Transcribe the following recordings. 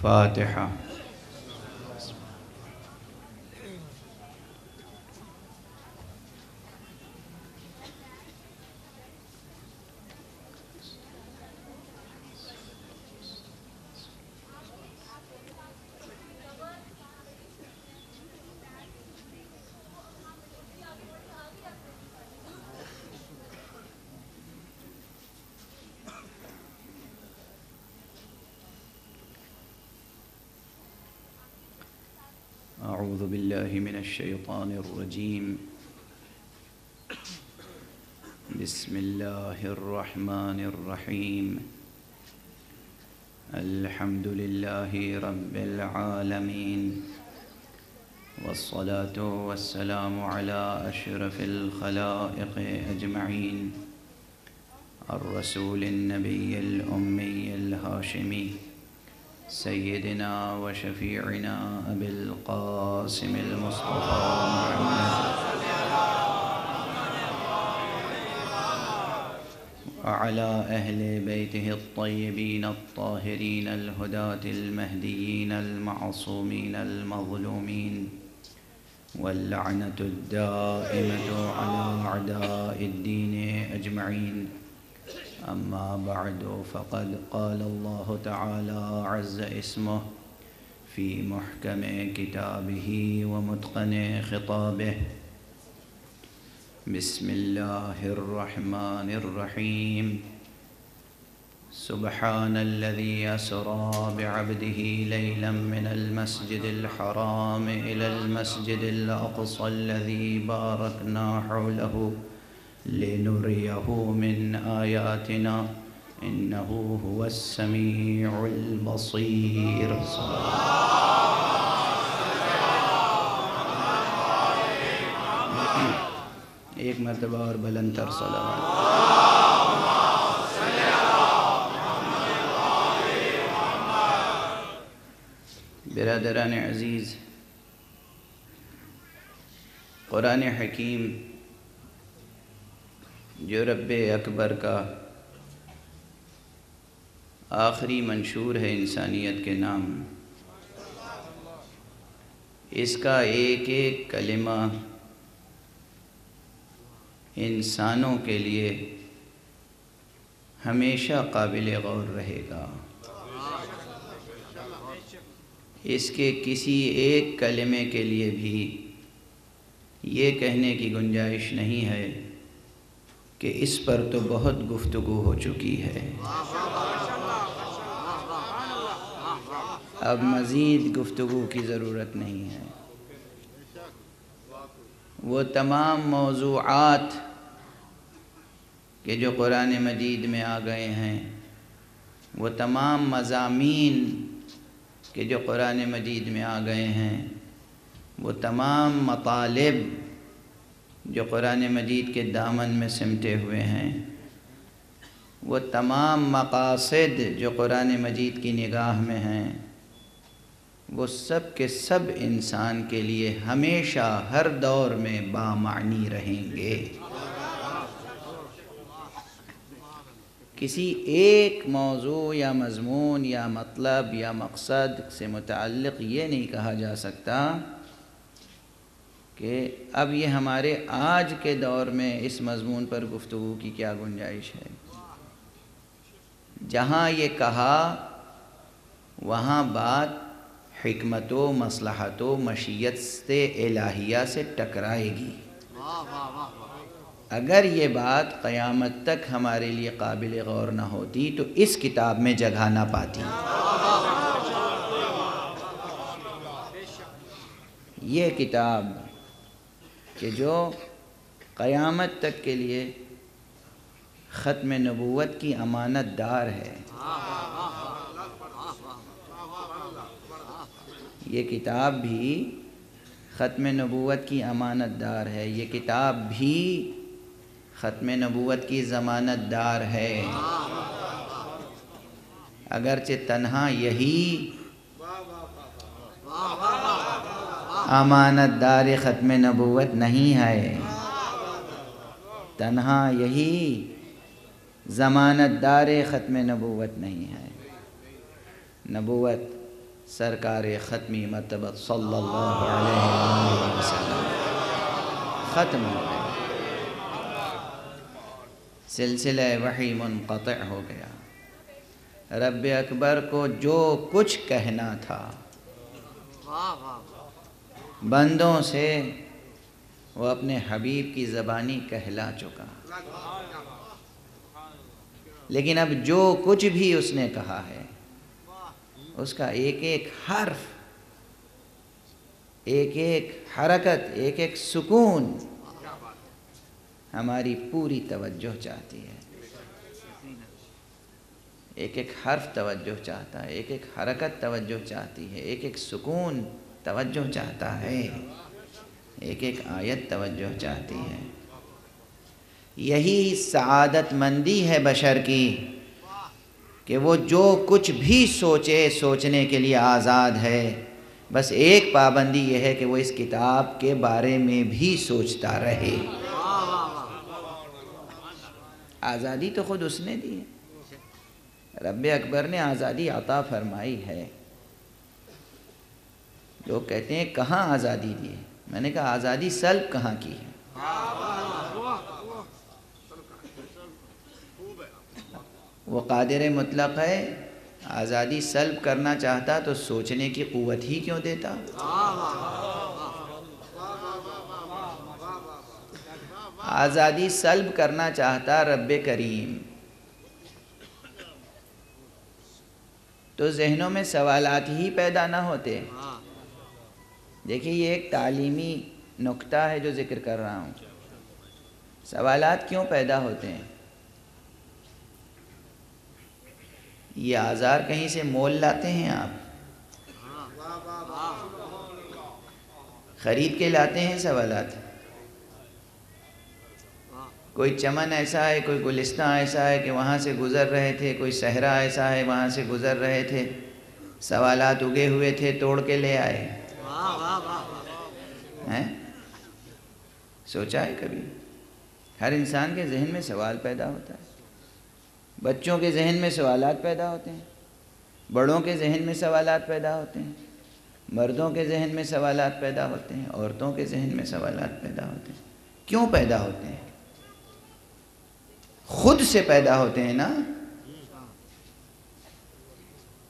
فاتحہ۔ اعوذ باللہ من الشیطان الرجیم، بسم اللہ الرحمن الرحیم، الحمد للہ رب العالمین، والصلاة والسلام علی اشرف الخلائق اجمعین، الرسول النبی الامی الہاشمی، سیدنا و شفیعنا ابی القاسم المصطفى محمد وعلى اہل بیتہ الطیبین الطاہرین الہداة المہدیین المعصومین المظلومین، واللعنة الدائمة على اعداء الدین اجمعین، اما بعد فقد قال اللہ تعالی عز اسمہ فی محکم کتابہ ومتقن خطابہ، بسم اللہ الرحمن الرحیم، سبحان الذي أسرى بعبده ليلا من المسجد الحرام إلى المسجد الأقصى الذي باركنا حوله لنريه من آياتنا إنه هو السميع البصير۔ ایک مرتبہ اور بلند تر صلوات۔ برادران عزیز، قرآن حکیم جو رب اکبر کا آخری منشور ہے انسانیت کے نام، اس کا ایک ایک کلمہ انسانوں کے لیے ہمیشہ قابل غور رہے گا۔ اس کے کسی ایک کلمے کے لیے بھی یہ کہنے کی گنجائش نہیں ہے کہ اس پر تو بہت گفتگو ہو چکی ہے، اب مزید گفتگو کی ضرورت نہیں ہے۔ وہ تمام موضوعات کہ جو قرآن مجید میں آ گئے ہیں، وہ تمام مضامین کہ جو قرآن مجید میں آ گئے ہیں، وہ تمام مطالب جو قرآن مجید کے دامن میں سمٹے ہوئے ہیں، وہ تمام مقاصد جو قرآن مجید کی نگاہ میں ہیں، وہ سب کے سب انسان کے لیے ہمیشہ ہر دور میں بامعنی رہیں گے۔ کسی ایک موضوع یا مضمون یا مطلب یا مقصد سے متعلق یہ نہیں کہا جا سکتا کہ اب یہ ہمارے آج کے دور میں اس مضمون پر گفتگو کی کیا گنجائش ہے۔ جہاں یہ کہا وہاں بات حکمت و مصلحت و مشیت الہیہ سے ٹکرائے گی۔ اگر یہ بات قیامت تک ہمارے لیے قابل غور نہ ہوتی تو اس کتاب میں جگہ نہ پاتی۔ یہ کتاب کہ جو قیامت تک کے لیے ختم نبوت کی امانت دار ہے، یہ کتاب بھی ختم نبوت کی امانت دار ہے، یہ کتاب بھی ختم نبوت کی ضمانت دار ہے۔ اگرچہ تنہا یہی امانت دار ختم نبوت نہیں ہے، تنہا یہی ضمانت دار ختم نبوت نہیں ہے۔ نبوت سرکار ختمی مرتبہ صلی اللہ علیہ وسلم ختم ہو گیا، سلسلہ وحی منقطع ہو گیا۔ رب اکبر کو جو کچھ کہنا تھا بندوں سے وہ اپنے حبیب کی زبانی کہلا چکا، لیکن اب جو کچھ بھی اس نے کہا ہے اس کا ایک ایک حرف، ایک ایک حرکت، ایک ایک سکون ہماری پوری توجہ چاہتی ہے۔ ایک ایک حرف توجہ چاہتا ہے، ایک ایک حرکت توجہ چاہتی ہے، ایک ایک سکون توجہ چاہتا ہے، ایک ایک آیت توجہ چاہتی ہے۔ یہی سعادت مندی ہے بشر کی کہ وہ جو کچھ بھی سوچے سوچنے کے لیے آزاد ہے، بس ایک پابندی یہ ہے کہ وہ اس کتاب کے بارے میں بھی سوچتا رہے۔ آزادی تو خود اس نے دی ہے، رب اکبر نے آزادی عطا فرمائی ہے۔ لوگ کہتے ہیں کہاں آزادی دی ہے؟ میں نے کہا آزادی سلب کہاں کی ہے؟ وہ قادر مطلق ہے، آزادی سلب کرنا چاہتا تو سوچنے کی قوت ہی کیوں دیتا؟ آزادی سلب کرنا چاہتا رب کریم تو ذہنوں میں سوالات ہی پیدا نہ ہوتے۔ دیکھیے یہ ایک تعلیمی نکتہ ہے جو ذکر کر رہا ہوں۔ سوالات کیوں پیدا ہوتے ہیں؟ یہ آزار کہیں سے مول لاتے ہیں آپ؟ خرید کے لاتے ہیں سوالات؟ کوئی چمن ایسا ہے، کوئی گلستان ایسا ہے کہ وہاں سے گزر رہے تھے، کوئی صحرا ایسا ہے وہاں سے گزر رہے تھے، سوالات اگے ہوئے تھے توڑ کے لے آئے؟ سوچا ہے کبھی؟ ہر انسان کے ذہن میں سوال پیدا ہوتا ہے، بچوں کے ذہن میں سوالات پیدا ہوتے ہیں، بڑوں کے ذہن میں سوالات پیدا ہوتے ہیں، مردوں کے ذہن میں سوالات پیدا ہوتے ہیں، عورتوں کے ذہن میں سوالات پیدا ہوتے ہیں۔ کیوں پیدا ہوتے ہیں؟ خود سے پیدا ہوتے ہیں نا،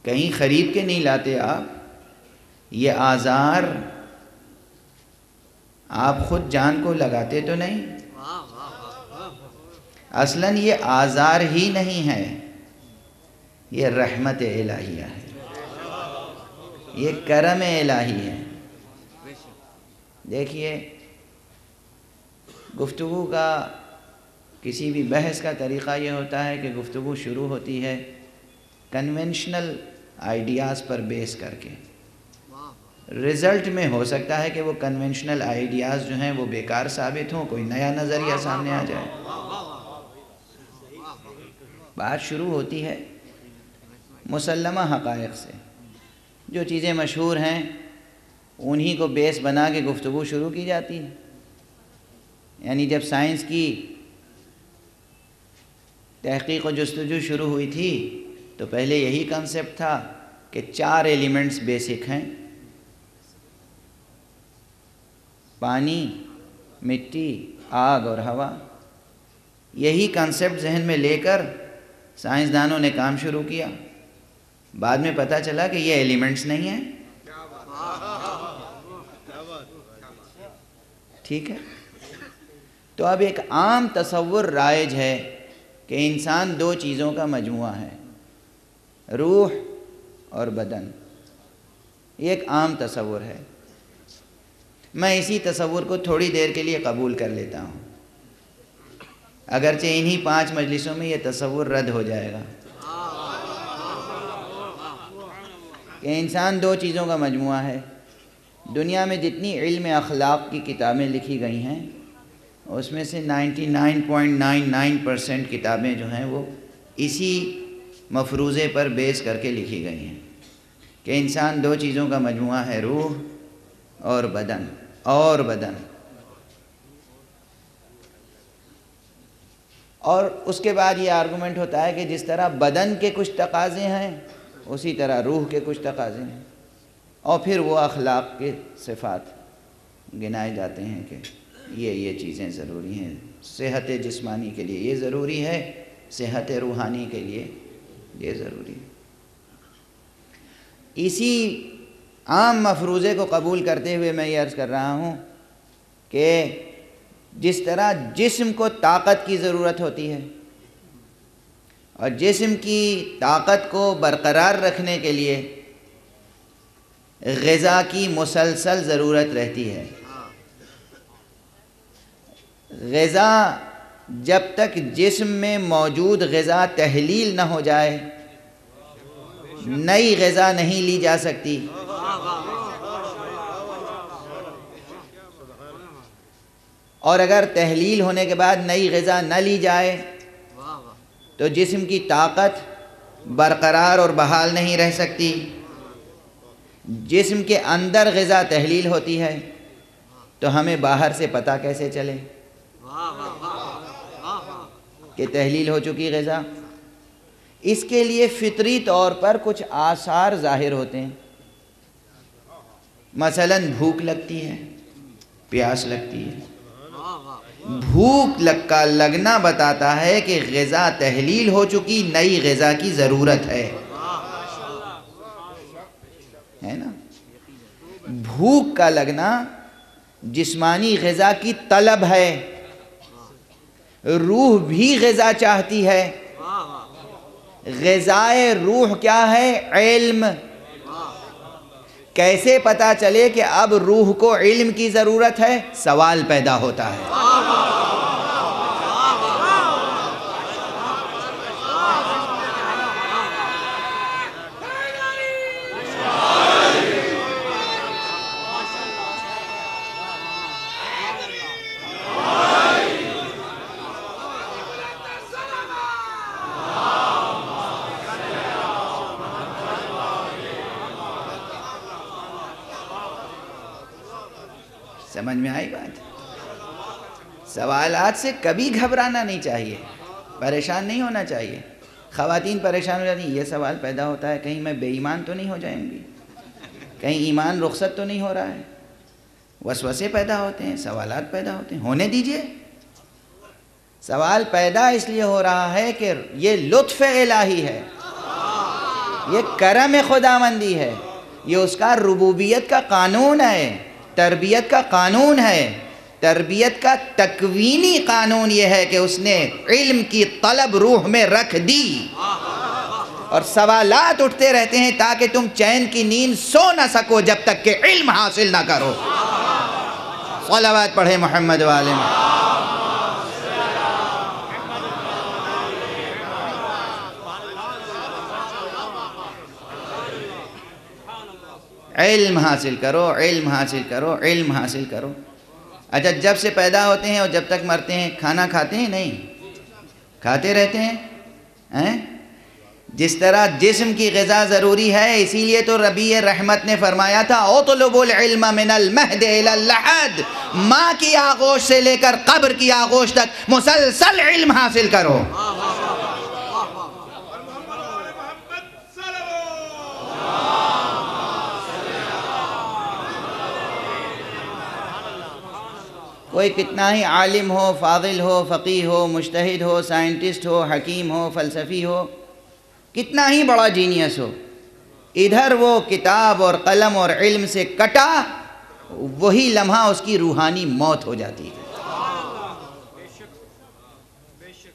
کہیں خرید کے نہیں لاتے آپ۔ یہ آزار آپ خود جان کو لگاتے تو نہیں، اصلاً یہ آزار ہی نہیں ہے، یہ رحمت الہیہ ہے، یہ کرم الہی ہے۔ دیکھیے گفتگو کا، کسی بھی بحث کا طریقہ یہ ہوتا ہے کہ گفتگو شروع ہوتی ہے کنونشنل آئیڈیاز پر بیس کر کے، رزلٹ میں ہو سکتا ہے کہ وہ کنونشنل آئیڈیاز جو ہیں وہ بیکار ثابت ہوں، کوئی نیا نظریہ سامنے آ جائے۔ بات شروع ہوتی ہے مسلمہ حقائق سے، جو چیزیں مشہور ہیں انہی کو بیس بنا کے گفتگو شروع کی جاتی ہے۔ یعنی جب سائنس کی تحقیق و جستجو شروع ہوئی تھی تو پہلے یہی کنسیپٹ تھا کہ 4 ایلیمنٹس بیسک ہیں، پانی، مٹی، آگ اور ہوا۔ یہی کنسیپٹ ذہن میں لے کر سائنسدانوں نے کام شروع کیا، بعد میں پتہ چلا کہ یہ ایلیمنٹس نہیں ہیں۔ ٹھیک ہے، تو اب ایک عام تصور رائج ہے کہ انسان 2 چیزوں کا مجموعہ ہے، روح اور بدن۔ یہ ایک عام تصور ہے، میں اسی تصور کو تھوڑی دیر کے لیے قبول کر لیتا ہوں، اگرچہ انہی 5 مجلسوں میں یہ تصور رد ہو جائے گا کہ انسان 2 چیزوں کا مجموعہ ہے۔ دنیا میں جتنی علم اخلاق کی کتابیں لکھی گئی ہیں اس میں سے 99.99% کتابیں جو ہیں وہ اسی مفروضے پر بیس کر کے لکھی گئی ہیں کہ انسان 2 چیزوں کا مجموعہ ہے، روح اور بدن۔ اور اس کے بعد یہ آرگومنٹ ہوتا ہے کہ جس طرح بدن کے کچھ تقاضے ہیں اسی طرح روح کے کچھ تقاضے ہیں۔ اور پھر وہ اخلاق کے صفات گنائے جاتے ہیں کہ یہ چیزیں ضروری ہیں، صحت جسمانی کے لیے یہ ضروری ہے، صحت روحانی کے لیے یہ ضروری ہے۔ اسی عام مفروضے کو قبول کرتے ہوئے میں یہ عرض کر رہا ہوں کہ جس طرح جسم کو طاقت کی ضرورت ہوتی ہے اور جسم کی طاقت کو برقرار رکھنے کے لیے غذا کی مسلسل ضرورت رہتی ہے، غذا جب تک جسم میں موجود غذا تحلیل نہ ہو جائے نئی غذا نہیں لی جا سکتی۔ اور اگر تحلیل ہونے کے بعد نئی غذا نہ لی جائے تو جسم کی طاقت برقرار اور بحال نہیں رہ سکتی۔ جسم کے اندر غذا تحلیل ہوتی ہے تو ہمیں باہر سے پتہ کیسے چلے کہ تحلیل ہو چکی غذا؟ اس کے لیے فطری طور پر کچھ آثار ظاہر ہوتے ہیں، مثلا بھوک لگتی ہے، پیاس لگتی ہے۔ بھوک کا لگنا بتاتا ہے کہ غذا تحلیل ہو چکی، نئی غذا کی ضرورت ہے نا؟ بھوک کا لگنا جسمانی غذا کی طلب ہے، روح بھی غذا چاہتی ہے۔ غذائے روح کیا ہے؟ علم۔ کیسے پتا چلے کہ اب روح کو علم کی ضرورت ہے؟ سوال پیدا ہوتا ہے۔ سمجھ میں آئی بات؟ سوالات سے کبھی گھبرانا نہیں چاہیے، پریشان نہیں ہونا چاہیے۔ خواتین پریشان ہو جاتی ہیں، یہ سوال پیدا ہوتا ہے کہیں میں بے ایمان تو نہیں ہو جائیں گی، کہیں ایمان رخصت تو نہیں ہو رہا ہے۔ وسوسے پیدا ہوتے ہیں، سوالات پیدا ہوتے ہیں، ہونے دیجئے۔ سوال پیدا اس لیے ہو رہا ہے کہ یہ لطف الہی ہے، یہ کرم خداوندی ہے، یہ اس کا ربوبیت کا قانون ہے، تربیت کا قانون ہے۔ تربیت کا تکوینی قانون یہ ہے کہ اس نے علم کی طلب روح میں رکھ دی، اور سوالات اٹھتے رہتے ہیں تاکہ تم چین کی نیند سو نہ سکو جب تک کہ علم حاصل نہ کرو۔ صلوات پڑھے محمد والے میں۔ علم حاصل کرو، علم حاصل کرو، علم حاصل کرو۔ اچھا، جب سے پیدا ہوتے ہیں اور جب تک مرتے ہیں کھانا کھاتے ہیں؟ نہیں، کھاتے رہتے ہیں۔ جس طرح جسم کی غذا ضروری ہے، اسی لیے تو ربی رحمت نے فرمایا تھا اطلبوا العلم من المہد الی اللحد، ماں کی آغوش سے لے کر قبر کی آغوش تک مسلسل علم حاصل کرو۔ کوئی کتنا ہی عالم ہو، فاضل ہو، فقیہ ہو، مجتہد ہو، سائنٹسٹ ہو، حکیم ہو، فلسفی ہو، کتنا ہی بڑا جینیس ہو، ادھر وہ کتاب اور قلم اور علم سے کٹا، وہی لمحہ اس کی روحانی موت ہو جاتی ہے۔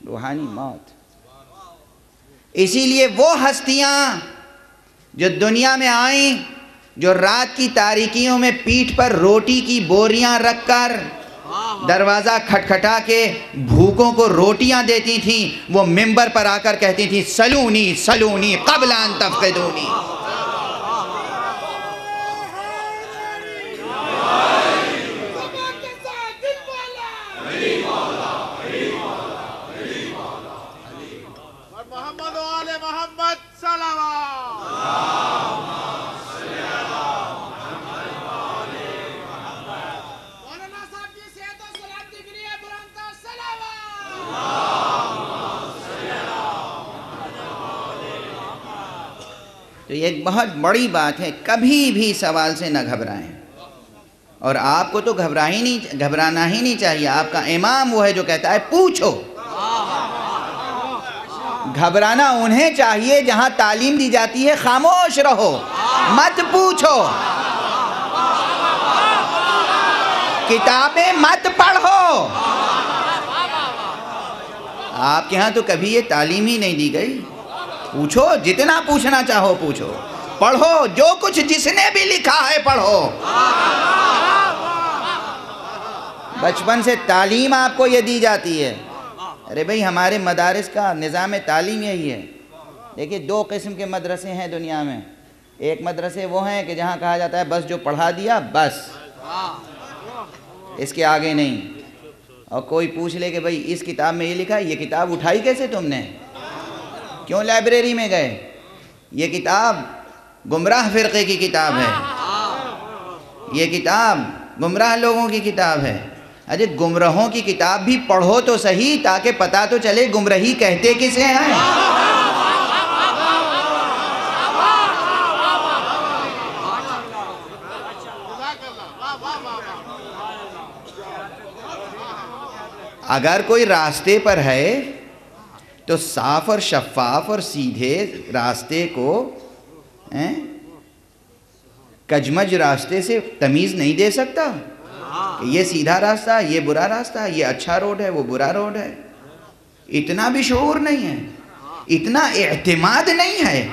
روحانی موت۔ اسی لیے وہ ہستیاں جو دنیا میں آئیں، جو رات کی تاریکیوں میں پیٹھ پر روٹی کی بوریاں رکھ کر دروازہ کھٹکھٹا کے بھوکوں کو روٹیاں دیتی تھیں، وہ منبر پر آ کر کہتی تھیں سلونی سلونی قبل ان تفقدونی۔ محمد و آل محمد صلوات۔ تو یہ ایک بہت بڑی بات ہے، کبھی بھی سوال سے نہ گھبرائیں، اور آپ کو تو گھبرانا ہی نہیں چاہیے۔ آپ کا امام وہ ہے جو کہتا ہے پوچھو۔ گھبرانا انہیں چاہیے جہاں تعلیم دی جاتی ہے خاموش رہو، مت پوچھو، کتابیں مت پڑھو۔ آپ کے ہاں تو کبھی یہ تعلیم ہی نہیں دی گئی۔ پوچھو، جتنا پوچھنا چاہو پوچھو، پڑھو، جو کچھ جس نے بھی لکھا ہے پڑھو۔ بچپن سے تعلیم آپ کو یہ دی جاتی ہے۔ ارے بھئی ہمارے مدارس کا نظام تعلیم یہی ہے۔ دیکھیے 2 قسم کے مدرسے ہیں دنیا میں۔ ایک مدرسے وہ ہیں کہ جہاں کہا جاتا ہے بس جو پڑھا دیا بس، اس کے آگے نہیں۔ اور کوئی پوچھ لے کہ بھئی اس کتاب میں یہ لکھا ہے، یہ کتاب اٹھائی کیسے تم نے؟ کیوں لائبریری میں گئے؟ یہ کتاب گمراہ فرقے کی کتاب ہے، یہ کتاب گمراہ لوگوں کی کتاب ہے۔ اجے گمراہوں کی کتاب بھی پڑھو تو صحیح، تاکہ پتہ تو چلے گمراہی کہتے کسے ہیں۔ اگر کوئی راستے پر ہے تو صاف اور شفاف اور سیدھے راستے کو کجمج راستے سے تمیز نہیں دے سکتا کہ یہ سیدھا راستہ، یہ برا راستہ، یہ اچھا روڈ ہے، وہ برا روڈ ہے۔ اتنا بھی شعور نہیں ہے، اتنا اعتماد نہیں ہے۔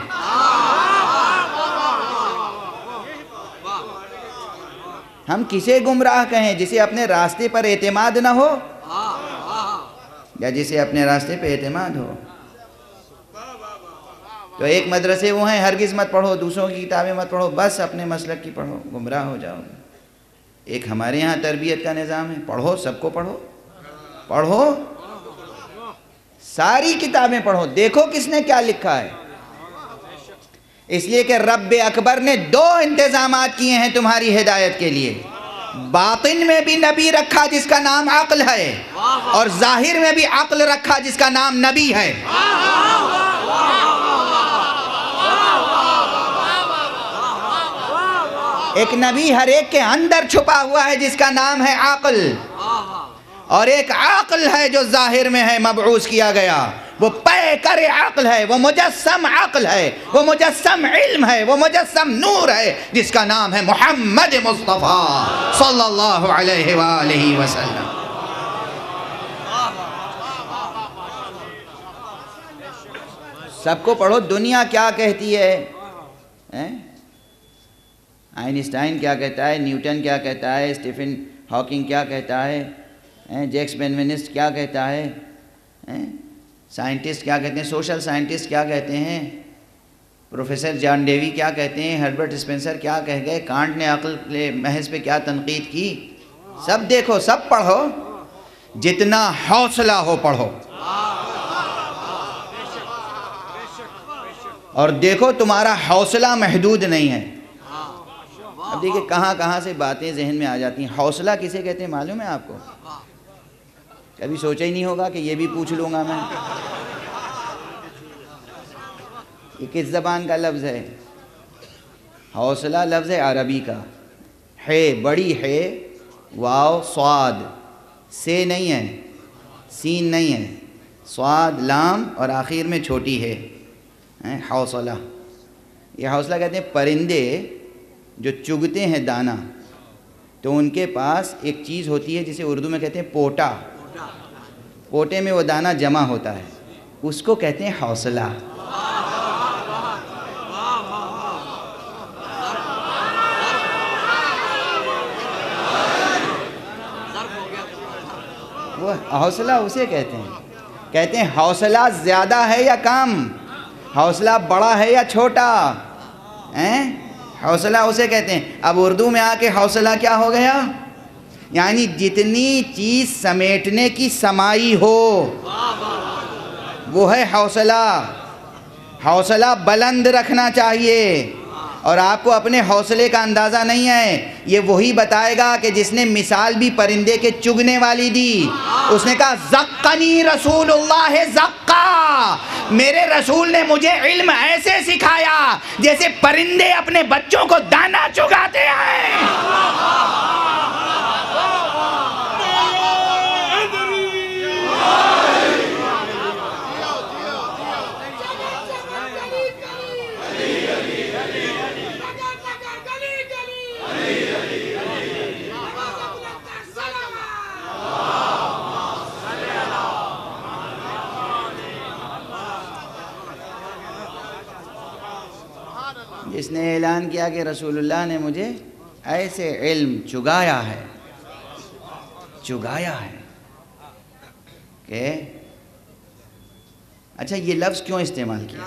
ہم کسے گمراہ کہیں؟ جسے اپنے راستے پر اعتماد نہ ہو یا جسے اپنے راستے پہ اعتماد ہو۔ تو ایک مدرسے وہ ہیں ہرگز مت پڑھو، دوسروں کی کتابیں مت پڑھو، بس اپنے مسلک کی پڑھو، گمراہ ہو جاؤ۔ ایک ہمارے یہاں تربیت کا نظام ہے، پڑھو، سب کو پڑھو، پڑھو، ساری کتابیں پڑھو، دیکھو کس نے کیا لکھا ہے۔ اس لیے کہ رب اکبر نے 2 انتظامات کیے ہیں تمہاری ہدایت کے لیے۔ باطن میں بھی نبی رکھا جس کا نام عقل ہے، اور ظاہر میں بھی عقل رکھا جس کا نام نبی ہے۔ ایک نبی ہر ایک کے اندر چھپا ہوا ہے جس کا نام ہے عقل، اور ایک عقل ہے جو ظاہر میں ہے، مبعوث کیا گیا، وہ پے کر عقل ہے، وہ مجسم عقل ہے، وہ مجسم علم ہے، وہ مجسم نور ہے، جس کا نام ہے محمد مصطفیٰ صلی اللہ علیہ وآلہ وسلم۔ سب کو پڑھو، دنیا کیا کہتی ہے، آئنسٹائن کیا کہتا ہے، نیوٹن کیا کہتا ہے، اسٹیفن ہاکنگ کیا کہتا ہے، جیکس بینوینسٹ کیا کہتا ہے، سائنٹسٹ کیا کہتے ہیں، سوشل سائنٹسٹ کیا کہتے ہیں، پروفیسر جان ڈیوی کیا کہتے ہیں، ہربرٹ اسپینسر کیا کہہ گئے، کانٹ نے عقل محض پہ کیا تنقید کی۔ سب دیکھو، سب پڑھو، جتنا حوصلہ ہو پڑھو، اور دیکھو تمہارا حوصلہ محدود نہیں ہے۔ اب دیکھیں کہاں کہاں سے باتیں ذہن میں آ جاتی ہیں۔ حوصلہ کسے کہتے ہیں معلوم ہے آپ کو؟ کبھی سوچا ہی نہیں ہوگا کہ یہ بھی پوچھ لوں گا میں۔ یہ کس زبان کا لفظ ہے؟ حوصلہ لفظ ہے عربی کا، ہے بڑی ہے، واو صاد، سے نہیں ہے، سین نہیں ہے، صاد لام اور آخر میں چھوٹی ہے، حوصلہ۔ یہ حوصلہ کہتے ہیں پرندے جو چگتے ہیں دانہ، تو ان کے پاس ایک چیز ہوتی ہے جسے اردو میں کہتے ہیں پوٹا، پوٹے میں وہ دانہ جمع ہوتا ہے، اس کو کہتے ہیں حوصلہ۔ وہ حوصلہ اسے کہتے ہیں حوصلہ زیادہ ہے یا کم، حوصلہ بڑا ہے یا چھوٹا، حوصلہ اسے کہتے ہیں۔ اب اردو میں آ کے حوصلہ کیا ہو گیا؟ یعنی جتنی چیز سمیٹنے کی سمائی ہو وہ ہے حوصلہ۔ حوصلہ بلند رکھنا چاہیے، اور آپ کو اپنے حوصلے کا اندازہ نہیں ہے. یہ وہی بتائے گا کہ جس نے مثال بھی پرندے کے چگنے والی دی. اس نے کہا زقنی رسول اللہ زقا، میرے رسول نے مجھے علم ایسے سکھایا جیسے پرندے اپنے بچوں کو دانا چگاتے ہیں. جس نے اعلان کیا کہ رسول اللہ نے مجھے ایسے علم چگایا ہے کہ اچھا یہ لفظ کیوں استعمال کیا،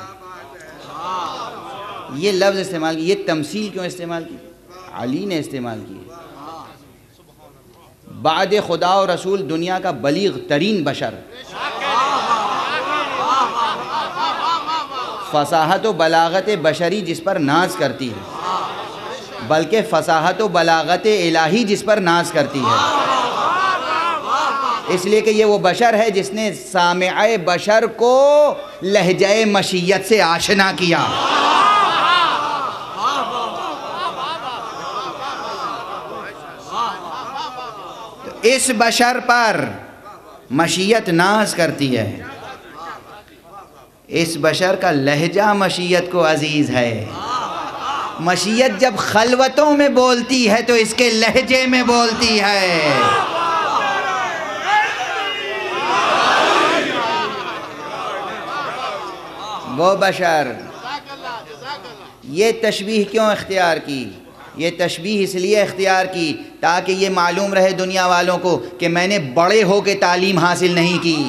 یہ لفظ استعمال کیا، یہ تمثیل کیوں استعمال کی؟ علی نے استعمال کی. بعد خدا و رسول دنیا کا بلیغ ترین بشر، فصاحت و بلاغت بشری جس پر ناز کرتی ہے، بلکہ فصاحت و بلاغت الہی جس پر ناز کرتی ہے، اس لیے کہ یہ وہ بشر ہے جس نے سامع بشر کو لہجہ مشیت سے آشنا کیا. تو اس بشر پر مشیت ناز کرتی ہے، اس بشر کا لہجہ مشیت کو عزیز ہے. مشیت جب خلوتوں میں بولتی ہے تو اس کے لہجے میں بولتی ہے. وہ بشر. یہ تشبیہ کیوں اختیار کی؟ یہ تشبیہ اس لیے اختیار کی تاکہ یہ معلوم رہے دنیا والوں کو کہ میں نے بڑے ہو کے تعلیم حاصل نہیں کی.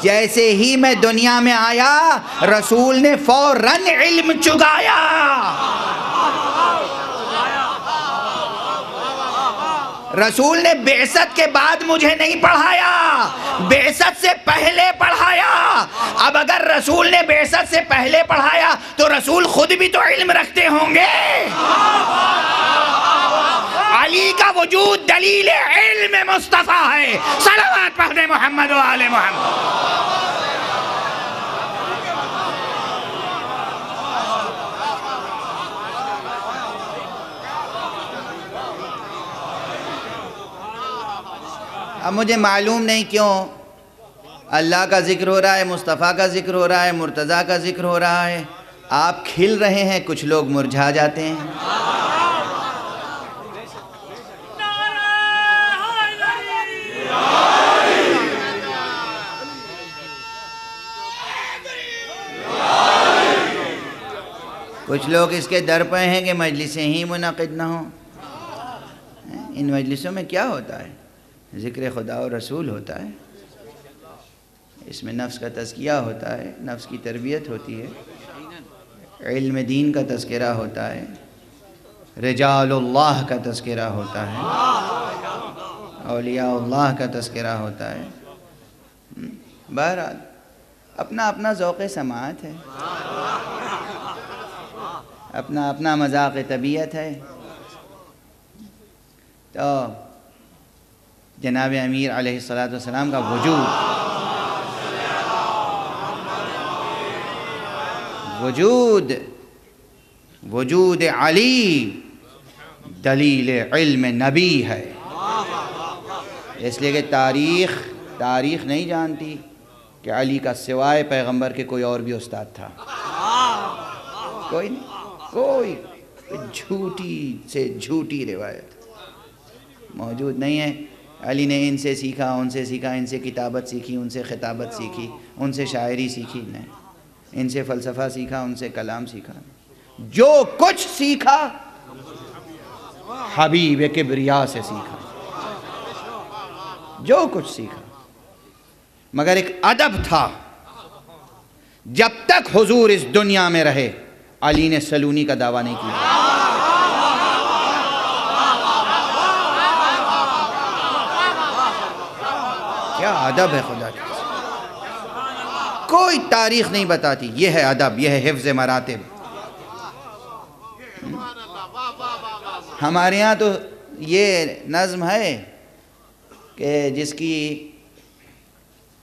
جیسے ہی میں دنیا میں آیا رسول نے فوراً علم چگایا. رسول نے بعثت کے بعد مجھے نہیں پڑھایا، بعثت سے پہلے پڑھایا. اب اگر رسول نے بعثت سے پہلے پڑھایا تو رسول خود بھی تو علم رکھتے ہوں گے. علی کا وجود دلیل علم مصطفیٰ ہے. صلوات پڑھنے محمد و آل محمد. اب مجھے معلوم نہیں کیوں اللہ کا ذکر ہو رہا ہے، مصطفیٰ کا ذکر ہو رہا ہے، مرتضیٰ کا ذکر ہو رہا ہے، آپ کھل رہے ہیں، کچھ لوگ مرجھا جاتے ہیں. کچھ لوگ اس کے در پہ ہیں کہ مجلسیں ہی منعقد نہ ہوں. ان مجلسوں میں کیا ہوتا ہے؟ ذکر خدا و رسول ہوتا ہے، اس میں نفس کا تزکیہ ہوتا ہے، نفس کی تربیت ہوتی ہے، علم دین کا تذکرہ ہوتا ہے، رجال اللہ کا تذکرہ ہوتا ہے، اولیاء اللہ کا تذکرہ ہوتا ہے. بہرحال اپنا اپنا ذوق سماعت ہے، اپنا اپنا مذاق طبیعت ہے. تو جناب امیر علیہ السلام کا وجود علی دلیل علم نبی ہے. اس لیے کہ تاریخ نہیں جانتی کہ علی کا سوائے پیغمبر کے کوئی اور بھی استاد تھا. کوئی نہیں، کوئی جھوٹی سے جھوٹی روایت موجود نہیں ہے. علی نے ان سے سیکھا، ان سے سیکھا، ان سے کتابت سیکھی، ان سے خطابت سیکھی، ان سے شاعری سیکھی، نہیں، ان سے فلسفہ سیکھا، ان سے کلام سیکھا. جو کچھ سیکھا حبیب کبریا سے سیکھا، جو کچھ سیکھا. مگر ایک ادب تھا، جب تک حضور اس دنیا میں رہے علی نے سلونی کا دعویٰ نہیں کیا. کیا ادب ہے خدا کی، کوئی تاریخ نہیں بتاتی. یہ ہے ادب، یہ ہے حفظ مراتب. ہمارے ہاں تو یہ نظم ہے کہ جس کی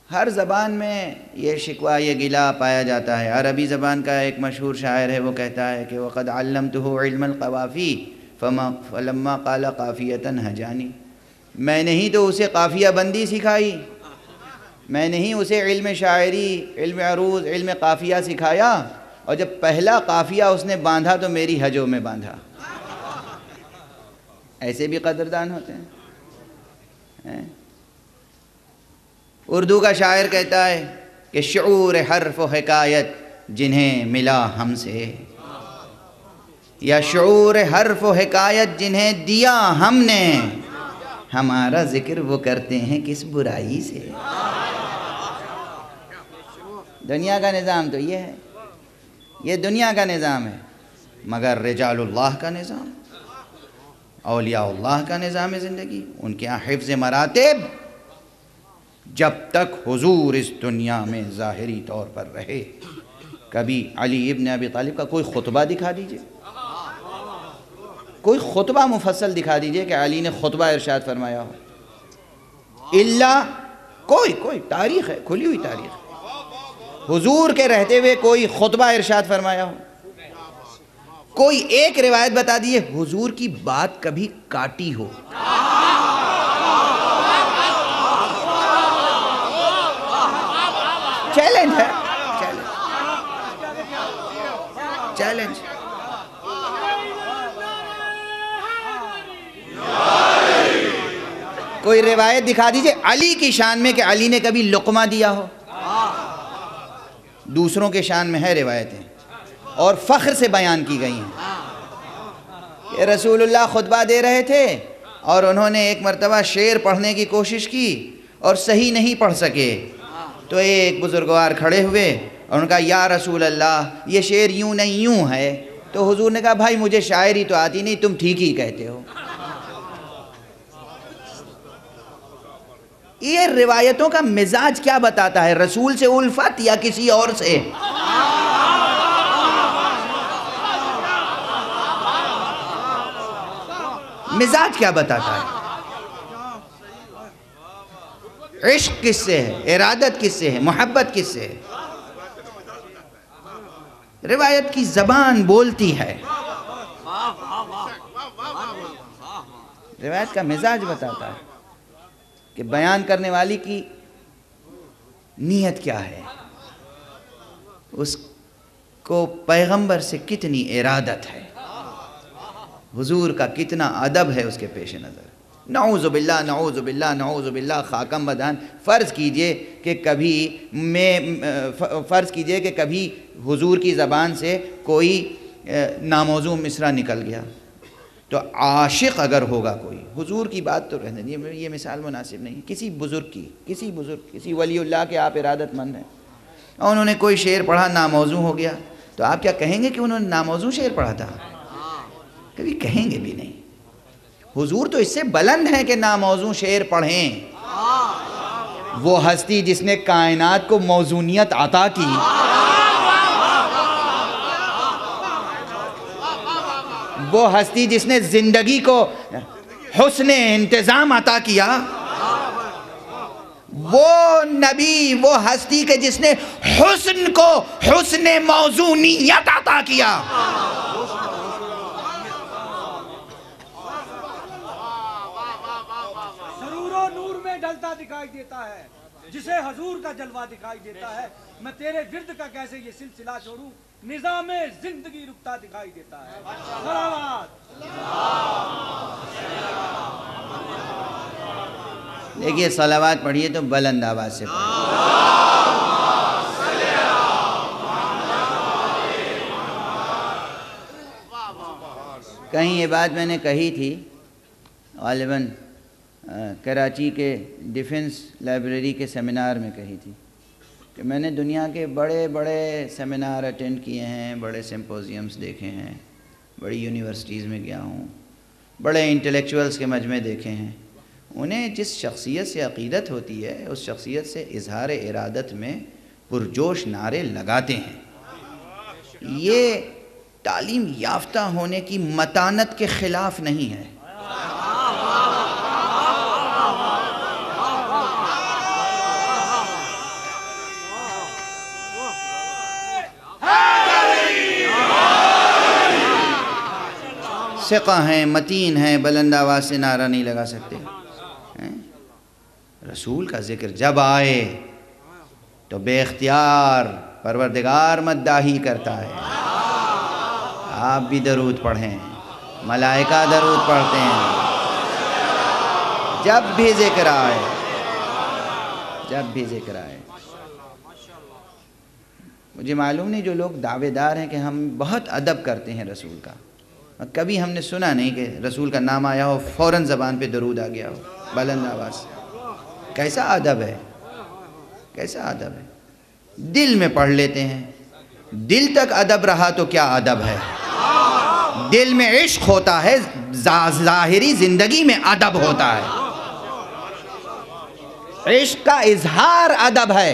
ہر زبان میں یہ شکوہ یہ گلا پایا جاتا ہے. عربی زبان کا ایک مشہور شاعر ہے، وہ کہتا ہے کہ وَقَدْ عَلَّمْتُهُ عِلْمَ الْقَوَافِي فَلَمَّا قَالَ قَافِيَةً هَجَانِي. میں نے ہی تو اسے قافیہ بندی سکھائی، میں نے ہی اسے علم شاعری، علم عروض، علم قافیہ سکھایا، اور جب پہلا قافیہ اس نے باندھا تو میری حجوں میں باندھا. ایسے بھی قدردان ہوتے ہیں. اردو کا شاعر کہتا ہے کہ شعور حرف و حکایت جنہیں ملا ہم سے، یا شعور حرف و حکایت جنہیں دیا ہم نے، ہمارا ذکر وہ کرتے ہیں کس برائی سے. دنیا کا نظام تو یہ ہے، یہ دنیا کا نظام ہے، مگر رجال اللہ کا نظام، اولیاء اللہ کا نظام زندگی، ان کے یہاں حفظ مراتب. جب تک حضور اس دنیا میں ظاہری طور پر رہے، کبھی علی ابن ابی طالب کا کوئی خطبہ دکھا دیجئے، کوئی خطبہ مفصل دکھا دیجئے کہ علی نے خطبہ ارشاد فرمایا ہو. اللہ کوئی تاریخ ہے، کھلی ہوئی تاریخ ہے، حضور کے رہتے ہوئے کوئی خطبہ ارشاد فرمایا ہو. کوئی ایک روایت بتا دیئے حضور کی بات کبھی کاٹی ہو. چیلنج ہے، چیلنج. کوئی روایت دکھا دیجئے علی کی شان میں کہ علی نے کبھی لقمہ دیا ہو. دوسروں کے شان میں ہے روایتیں اور فخر سے بیان کی گئی ہیں کہ رسول اللہ خطبہ دے رہے تھے اور انہوں نے ایک مرتبہ شعر پڑھنے کی کوشش کی اور صحیح نہیں پڑھ سکے، تو ایک بزرگوار کھڑے ہوئے اور ان کا یا رسول اللہ یہ شعر یوں نہیں یوں ہے. تو حضور نے کہا بھائی مجھے شاعری تو آتی نہیں، تم ٹھیک ہی کہتے ہو. یہ روایتوں کا مزاج کیا بتاتا ہے؟ رسول سے الفت یا کسی اور سے؟ مزاج کیا بتاتا ہے؟ عشق کس سے ہے؟ ارادت کس سے ہے؟ محبت کس سے ہے؟ روایت کی زبان بولتی ہے، روایت کا مزاج بتاتا ہے کہ بیان کرنے والی کی نیت کیا ہے، اس کو پیغمبر سے کتنی ارادت ہے، حضور کا کتنا ادب ہے اس کے پیش نظر. نعوذ باللہ نعوذ باللہ نعوذ باللہ خاکم بدان. فرض کیجئے کہ کبھی حضور کی زبان سے کوئی ناموزوں مصرع نکل گیا، تو عاشق اگر ہوگا کوئی، حضور کی بات تو رہنے دیجیے، یہ مثال مناسب نہیں، کسی بزرگ کی، کسی ولی اللہ کے آپ ارادت مند ہیں اور انہوں نے کوئی شعر پڑھا ناموزوں ہو گیا، تو آپ کیا کہیں گے کہ انہوں نے ناموزوں شعر پڑھا تھا؟ کبھی کہیں گے بھی نہیں. حضور تو اس سے بلند ہیں کہ ناموزوں شعر پڑھیں. وہ ہستی جس نے کائنات کو موزونیت عطا کی، وہ ہستی جس نے زندگی کو حسن انتظام عطا کیا، وہ نبی، وہ ہستی کے جس نے حسن کو حسن موزونیت عطا کیا. ڈلتا دکھائی دیتا ہے جسے حضور کا جلوہ دکھائی دیتا ہے. میں تیرے ورد کا کیسے یہ سلسلہ چھوڑوں، نظام زندگی رکتا دکھائی دیتا ہے. دیکھیے صلوات پڑھیے تو بلند آواز سے پڑھیے. کہیں یہ بات میں نے کہی تھی، غالباً کراچی کے ڈیفنس لائبریری کے سیمینار میں کہی تھی کہ میں نے دنیا کے بڑے بڑے سیمینار اٹینڈ کیے ہیں، بڑے سمپوزیمز دیکھے ہیں، بڑی یونیورسٹیز میں گیا ہوں، بڑے انٹلیکچوئلز کے مجمع دیکھے ہیں. انہیں جس شخصیت سے عقیدت ہوتی ہے اس شخصیت سے اظہار ارادت میں پرجوش نعرے لگاتے ہیں. یہ تعلیم یافتہ ہونے کی متانت کے خلاف نہیں ہے. ثقہ ہیں، متین ہیں، بلند آواز سے نعرہ نہیں لگا سکتے. رسول کا ذکر جب آئے تو بے اختیار پروردگار مداحی کرتا ہے. آپ بھی درود پڑھیں، ملائکہ درود پڑھتے ہیں جب بھی ذکر آئے، جب بھی ذکر آئے. مجھے معلوم نہیں جو لوگ دعوے دار ہیں کہ ہم بہت ادب کرتے ہیں رسول کا، کبھی ہم نے سنا نہیں کہ رسول کا نام آیا ہو فوراً زبان پہ درود آ گیا ہو بلند آواز سے. کیسا ادب ہے، کیسا ادب ہے. دل میں پڑھ لیتے ہیں. دل تک ادب رہا تو کیا ادب ہے. دل میں عشق ہوتا ہے، ظاہری زندگی میں ادب ہوتا ہے. عشق کا اظہار ادب ہے.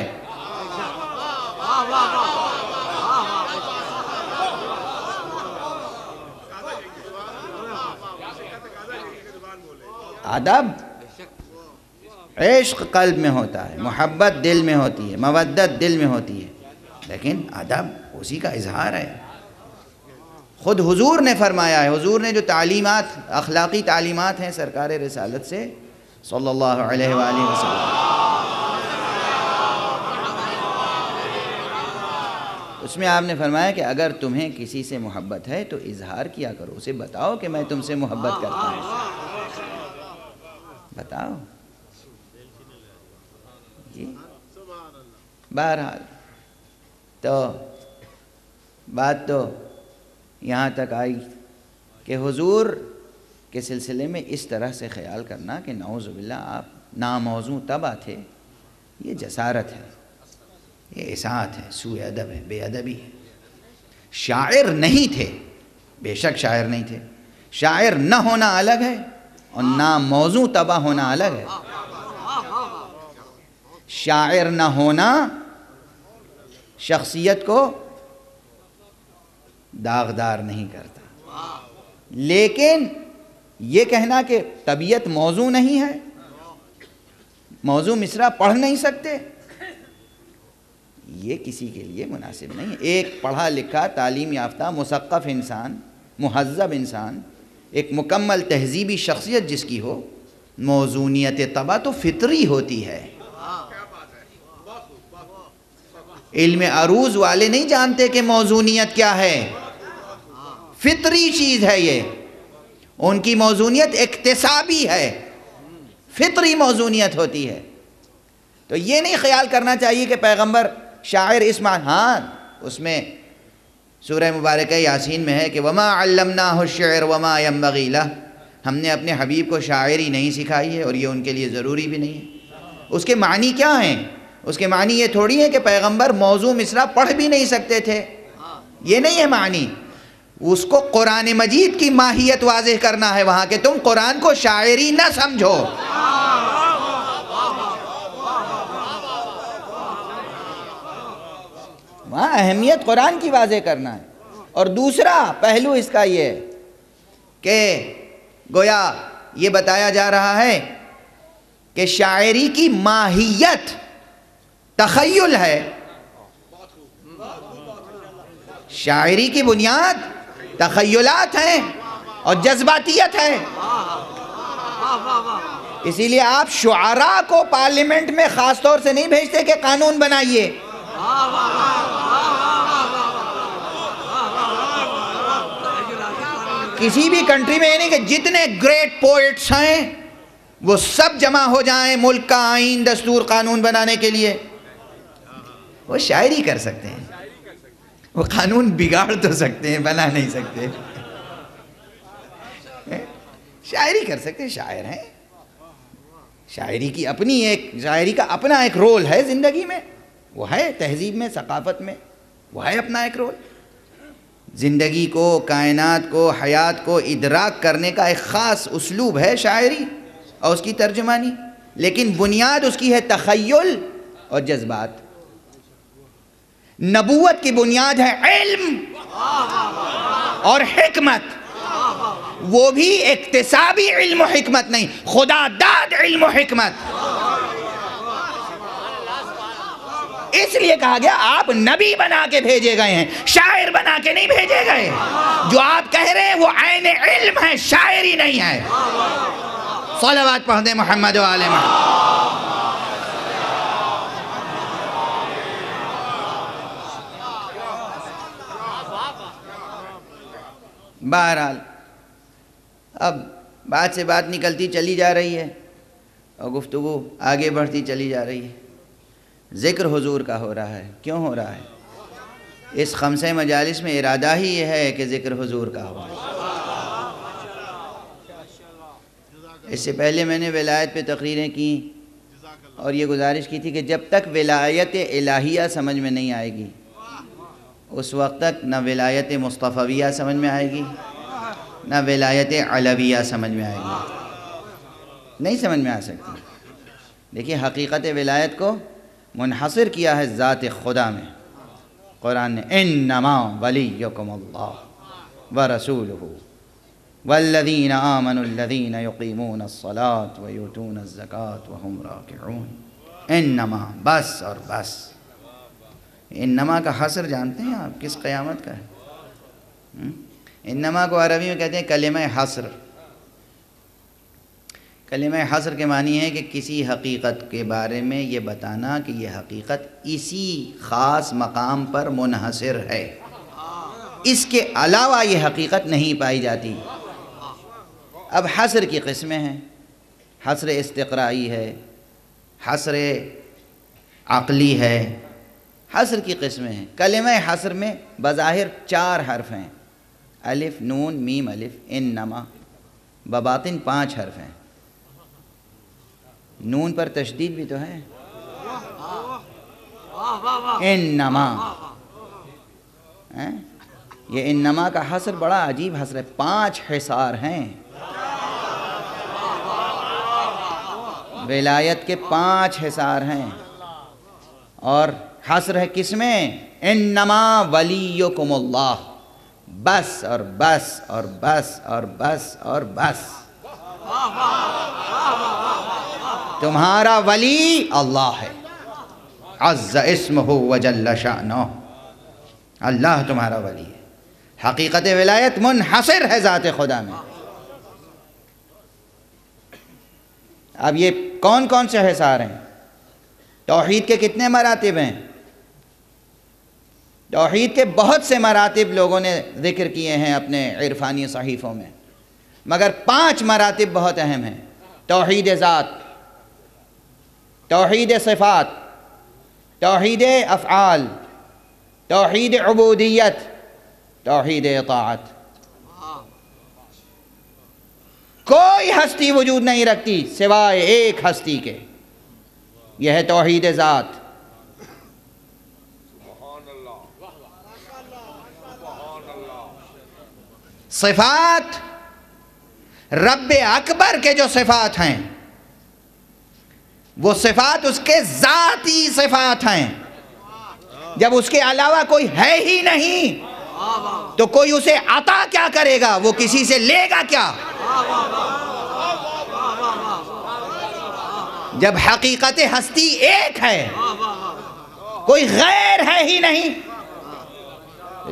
ادب عشق قلب میں ہوتا ہے، محبت دل میں ہوتی ہے، مودت دل میں ہوتی ہے، لیکن ادب اسی کا اظہار ہے. خود حضور نے فرمایا ہے، حضور نے جو تعلیمات، اخلاقی تعلیمات ہیں سرکار رسالت سے صلی اللہ علیہ وآلہ وسلم، اس میں آپ نے فرمایا کہ اگر تمہیں کسی سے محبت ہے تو اظہار کیا کرو، اسے بتاؤ کہ میں تم سے محبت کرتا ہوں. بتاؤ. بہرحال تو بات تو یہاں تک آئی کہ حضور کے سلسلے میں اس طرح سے خیال کرنا کہ نعوذ باللہ آپ ناموزوں طبع تھے، یہ جسارت ہے، یہ اساعت ہے، سوء ادب ہے، بے ادبی ہے. شاعر نہیں تھے، بے شک شاعر نہیں تھے. شاعر نہ ہونا الگ ہے اور ناموزوں طبع ہونا الگ ہے. شاعر نہ ہونا شخصیت کو داغدار نہیں کرتا، لیکن یہ کہنا کہ طبیعت موضوع نہیں ہے، موضوع مصرع پڑھ نہیں سکتے، یہ کسی کے لیے مناسب نہیں ہے. ایک پڑھا لکھا تعلیم یافتہ مثقف انسان، مہذب انسان، ایک مکمل تہذیبی شخصیت جس کی ہو، موزونیت طبع تو فطری ہوتی ہے. علم عروض والے نہیں جانتے کہ موزونیت کیا ہے، فطری چیز ہے یہ. ان کی موزونیت اکتسابی ہے، فطری موزونیت ہوتی ہے. تو یہ نہیں خیال کرنا چاہیے کہ پیغمبر شاعر اس معنی، ہاں اس میں سورہ مبارکہ یاسین میں ہے کہ وَمَا عَلَّمْنَاهُ الشِّعْرَ وَمَا يَنبَغِي لَهُ، ہم نے اپنے حبیب کو شاعری نہیں سکھائی ہے اور یہ ان کے لیے ضروری بھی نہیں ہے. اس کے معنی کیا ہیں؟ اس کے معنی یہ تھوڑی ہے کہ پیغمبر موضوع مصرع پڑھ بھی نہیں سکتے تھے، یہ نہیں ہے معنی. اس کو قرآن مجید کی ماہیت واضح کرنا ہے وہاں کہ تم قرآن کو شاعری نہ سمجھو. وہاں اہمیت قرآن کی واضح کرنا ہے. اور دوسرا پہلو اس کا یہ ہے کہ گویا یہ بتایا جا رہا ہے کہ شاعری کی ماہیت تخیل ہے. شاعری کی بنیاد تخیلات ہیں اور جذباتیت ہے. اسی لیے آپ شعراء کو پارلیمنٹ میں خاص طور سے نہیں بھیجتے کہ قانون بنائیے. کسی بھی کنٹری میں یہ نہیں کہ جتنے گریٹ پوئٹس ہیں وہ سب جمع ہو جائیں ملک کا آئین دستور قانون بنانے کے لیے. وہ شاعری کر سکتے ہیں، وہ قانون بگاڑ تو سکتے ہیں، بنا نہیں سکتے. شاعری کر سکتے ہیں، شاعر ہیں. شاعری کی اپنی ایک، شاعری کا اپنا ایک رول ہے زندگی میں، وہ ہے تہذیب میں، ثقافت میں، وہ ہے اپنا ایک رول. زندگی کو، کائنات کو، حیات کو ادراک کرنے کا ایک خاص اسلوب ہے شاعری اور اس کی ترجمانی، لیکن بنیاد اس کی ہے تخیل اور جذبات. نبوت کی بنیاد ہے علم. اور حکمت، وہ بھی اکتسابی علم و حکمت نہیں، خدا داد علم و حکمت۔ اس لیے کہا گیا آپ نبی بنا کے بھیجے گئے ہیں، شاعر بنا کے نہیں بھیجے گئے۔ جو آپ کہہ رہے ہیں وہ عین علم ہے، شاعری نہیں ہے۔ صلوات پڑھ دیں محمد و آل محمد۔ بہرحال اب بات سے بات نکلتی چلی جا رہی ہے اور گفتگو آگے بڑھتی چلی جا رہی ہے۔ ذکر حضور کا ہو رہا ہے، کیوں ہو رہا ہے؟ اس خمسہ مجالس میں ارادہ ہی یہ ہے کہ ذکر حضور کا ہو۔ اس سے پہلے میں نے ولایت پہ تقریریں کی اور یہ گزارش کی تھی کہ جب تک ولایت الہیہ سمجھ میں نہیں آئے گی اس وقت تک نہ ولایت مصطفیہ سمجھ میں آئے گی نہ ولایت علویہ سمجھ میں آئے گی، نہیں سمجھ میں آ سکتی۔ دیکھیے حقیقت ولایت کو منحصر کیا ہے ذات خدا میں۔ قرآن نے انما ولیکم اللہ ورسولہ والذین آمنوا الذین یقیمون الصلاة ویؤتون الزکاة وہم راکعون۔ انما، بس اور بس۔ انما کا حصر جانتے ہیں آپ کس قیامت کا ہے؟ انما کو عربی میں کہتے ہیں کلمہ حصر۔ کلمہ حصر کے معنی ہے کہ کسی حقیقت کے بارے میں یہ بتانا کہ یہ حقیقت اسی خاص مقام پر منحصر ہے، اس کے علاوہ یہ حقیقت نہیں پائی جاتی۔ اب حصر کی قسمیں ہیں، حصر استقرائی ہے، حصر عقلی ہے، حصر کی قسمیں ہیں۔ کلمہ حصر میں بظاہر 4 حرف ہیں، الف نون میم الف انما، بباطن 5 حرف ہیں۔ نون پر تشدید بھی تو ہے، انما۔ یہ انما کا حصر بڑا عجیب حصر ہے، 5 حصار ہیں۔ ولایت کے 5 حصار ہیں اور حصر ہے کس میں؟ انما ولیکم اللہ، بس اور بس اور بس اور بس اور بس۔ تمہارا ولی اللہ ہے، عز اسمہ وجل شأنہ، اللہ تمہارا ولی ہے۔ حقیقت ولایت منحصر ہے ذات خدا میں۔ اب یہ کون کون سے حصار ہیں؟ توحید کے کتنے مراتب ہیں؟ توحید کے بہت سے مراتب لوگوں نے ذکر کیے ہیں اپنے عرفانی صحیفوں میں، مگر 5 مراتب بہت اہم ہیں۔ توحید ذات، توحید صفات، توحید افعال، توحید عبودیت، توحید اطاعت۔ کوئی ہستی وجود نہیں رکھتی سوائے ایک ہستی کے، یہ ہے توحید ذات۔ صفات، رب اکبر کے جو صفات ہیں وہ صفات اس کے ذاتی صفات ہیں۔ جب اس کے علاوہ کوئی ہے ہی نہیں تو کوئی اسے عطا کیا کرے گا، وہ کسی سے لے گا کیا؟ جب حقیقت ہستی ایک ہے، کوئی غیر ہے ہی نہیں،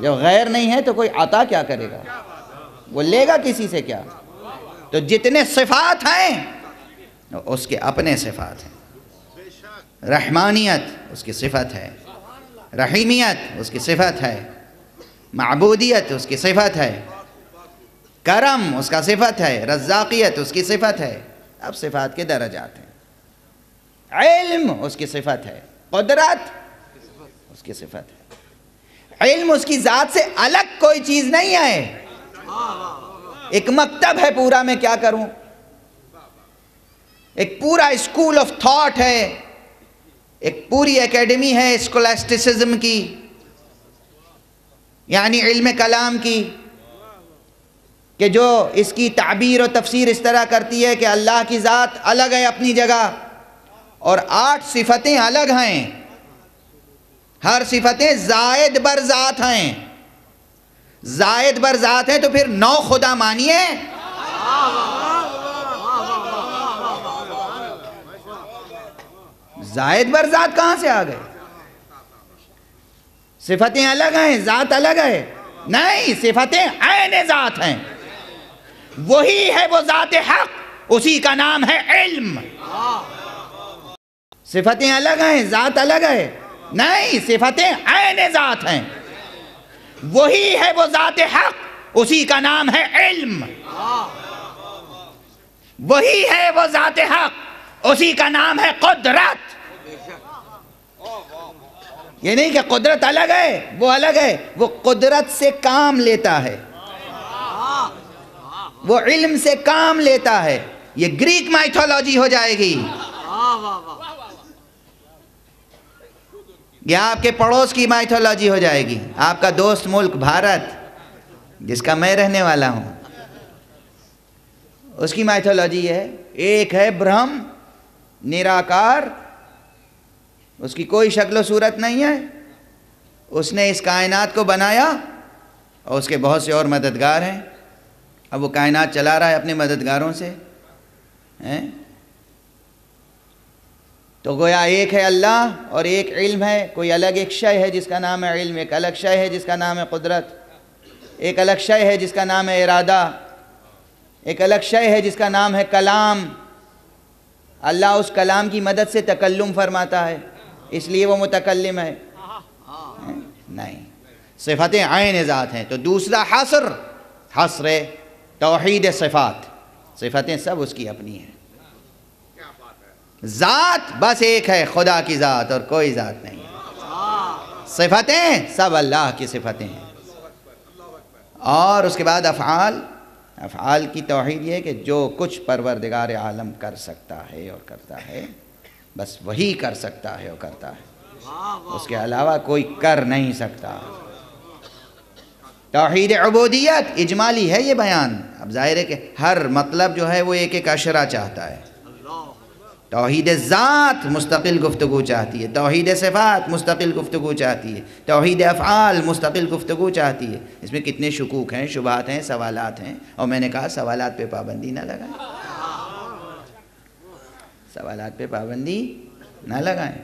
جب غیر نہیں ہے تو کوئی عطا کیا کرے گا، وہ لے گا کسی سے کیا؟ تو جتنے صفات ہیں اس کے اپنے صفات ہیں۔ رحمانیت اس کی صفت ہے، رحیمیت اس کی صفت ہے، معبودیت اس کی صفت ہے، کرم اس کا صفت ہے، رزاقیت اس کی صفت ہے۔ اب صفات کے درجات ہیں۔ علم اس کی صفت ہے، قدرت اس کی صفت ہے۔ علم اس کی ذات سے الگ کوئی چیز نہیں ہے۔ ایک مکتب ہے پورا، میں کیا کروں؟ ایک پورا اسکول آف تھاٹ ہے، ایک پوری اکیڈمی ہے اسکولاسٹسزم کی، یعنی علم کلام کی، کہ جو اس کی تعبیر و تفسیر اس طرح کرتی ہے کہ اللہ کی ذات الگ ہے اپنی جگہ اور 8 صفتیں الگ ہیں، ہر صفتیں زائد بر ذات ہیں۔ زائد بر ذات ہے تو پھر 9 خدا مانیے. زائد بر ذات کہاں سے آ گئے؟ صفتیں الگ ہیں، ذات الگ ہے. نہیں، صفتیں عین ذات ہیں. وہی ہے وہ ذات حق، اسی کا نام ہے علم. صفتیں الگ ہیں، ذات الگ ہے. نہیں، صفتیں عین ذات ہیں. وہی ہے وہ ذات حق، اسی کا نام ہے علم. وہی ہے وہ ذات حق، اسی کا نام ہے قدرت. یہ نہیں کہ قدرت الگ ہے، وہ الگ ہے. وہ قدرت سے کام لیتا ہے، وہ علم سے کام لیتا ہے. یہ گریک مائتھولوجی ہو جائے گی. یہ آپ کے پڑوس کی مائتھولوجی ہو جائے گی. آپ کا دوست ملک بھارت جس کا میں رہنے والا ہوں، اس کی مائتھولوجی ہے ایک ہے برہم نراکار، اس کی کوئی شکل و صورت نہیں ہے. اس نے اس کائنات کو بنایا اور اس کے بہت سے اور مددگار ہیں. اب وہ کائنات چلا رہا ہے اپنے مددگاروں سے. تو گویا ایک ہے اللہ اور ایک علم ہے. کوئی الگ ایک شے ہے جس کا نام ہے علم، ایک الگ شے ہے جس کا نام ہے قدرت، ایک الگ شے ہے جس کا نام ہے ارادہ، ایک الگ شے ہے جس کا نام ہے کلام. اللہ اس کلام کی مدد سے تکلم فرماتا ہے، اس لیے وہ متکلم ہے. نہیں، صفتیں عین ذات ہیں. تو دوسرا حصر توحید صفات. صفتیں سب اس کی اپنی ہیں. ذات بس ایک ہے، خدا کی ذات، اور کوئی ذات نہیں. صفتیں سب اللہ کی صفتیں ہیں. اور اس کے بعد افعال کی توحید یہ ہے کہ جو کچھ پروردگار عالم کر سکتا ہے اور کرتا ہے، بس وہی کر سکتا ہے اور کرتا ہے. اس کے علاوہ کوئی کر نہیں سکتا. توحید عبودیت اجمالی ہے یہ بیان. اب ظاہر ہے کہ ہر مطلب جو ہے وہ ایک ایک اشرہ چاہتا ہے. توحید ذات مستقل گفتگو چاہتی ہے، توحید صفات مستقل گفتگو چاہتی ہے، توحید افعال مستقل گفتگو چاہتی ہے. اس میں کتنے شکوک ہیں، شبہات ہیں، سوالات ہیں. اور میں نے کہا سوالات پہ پابندی نہ لگائیں، سوالات پہ پابندی نہ لگائیں.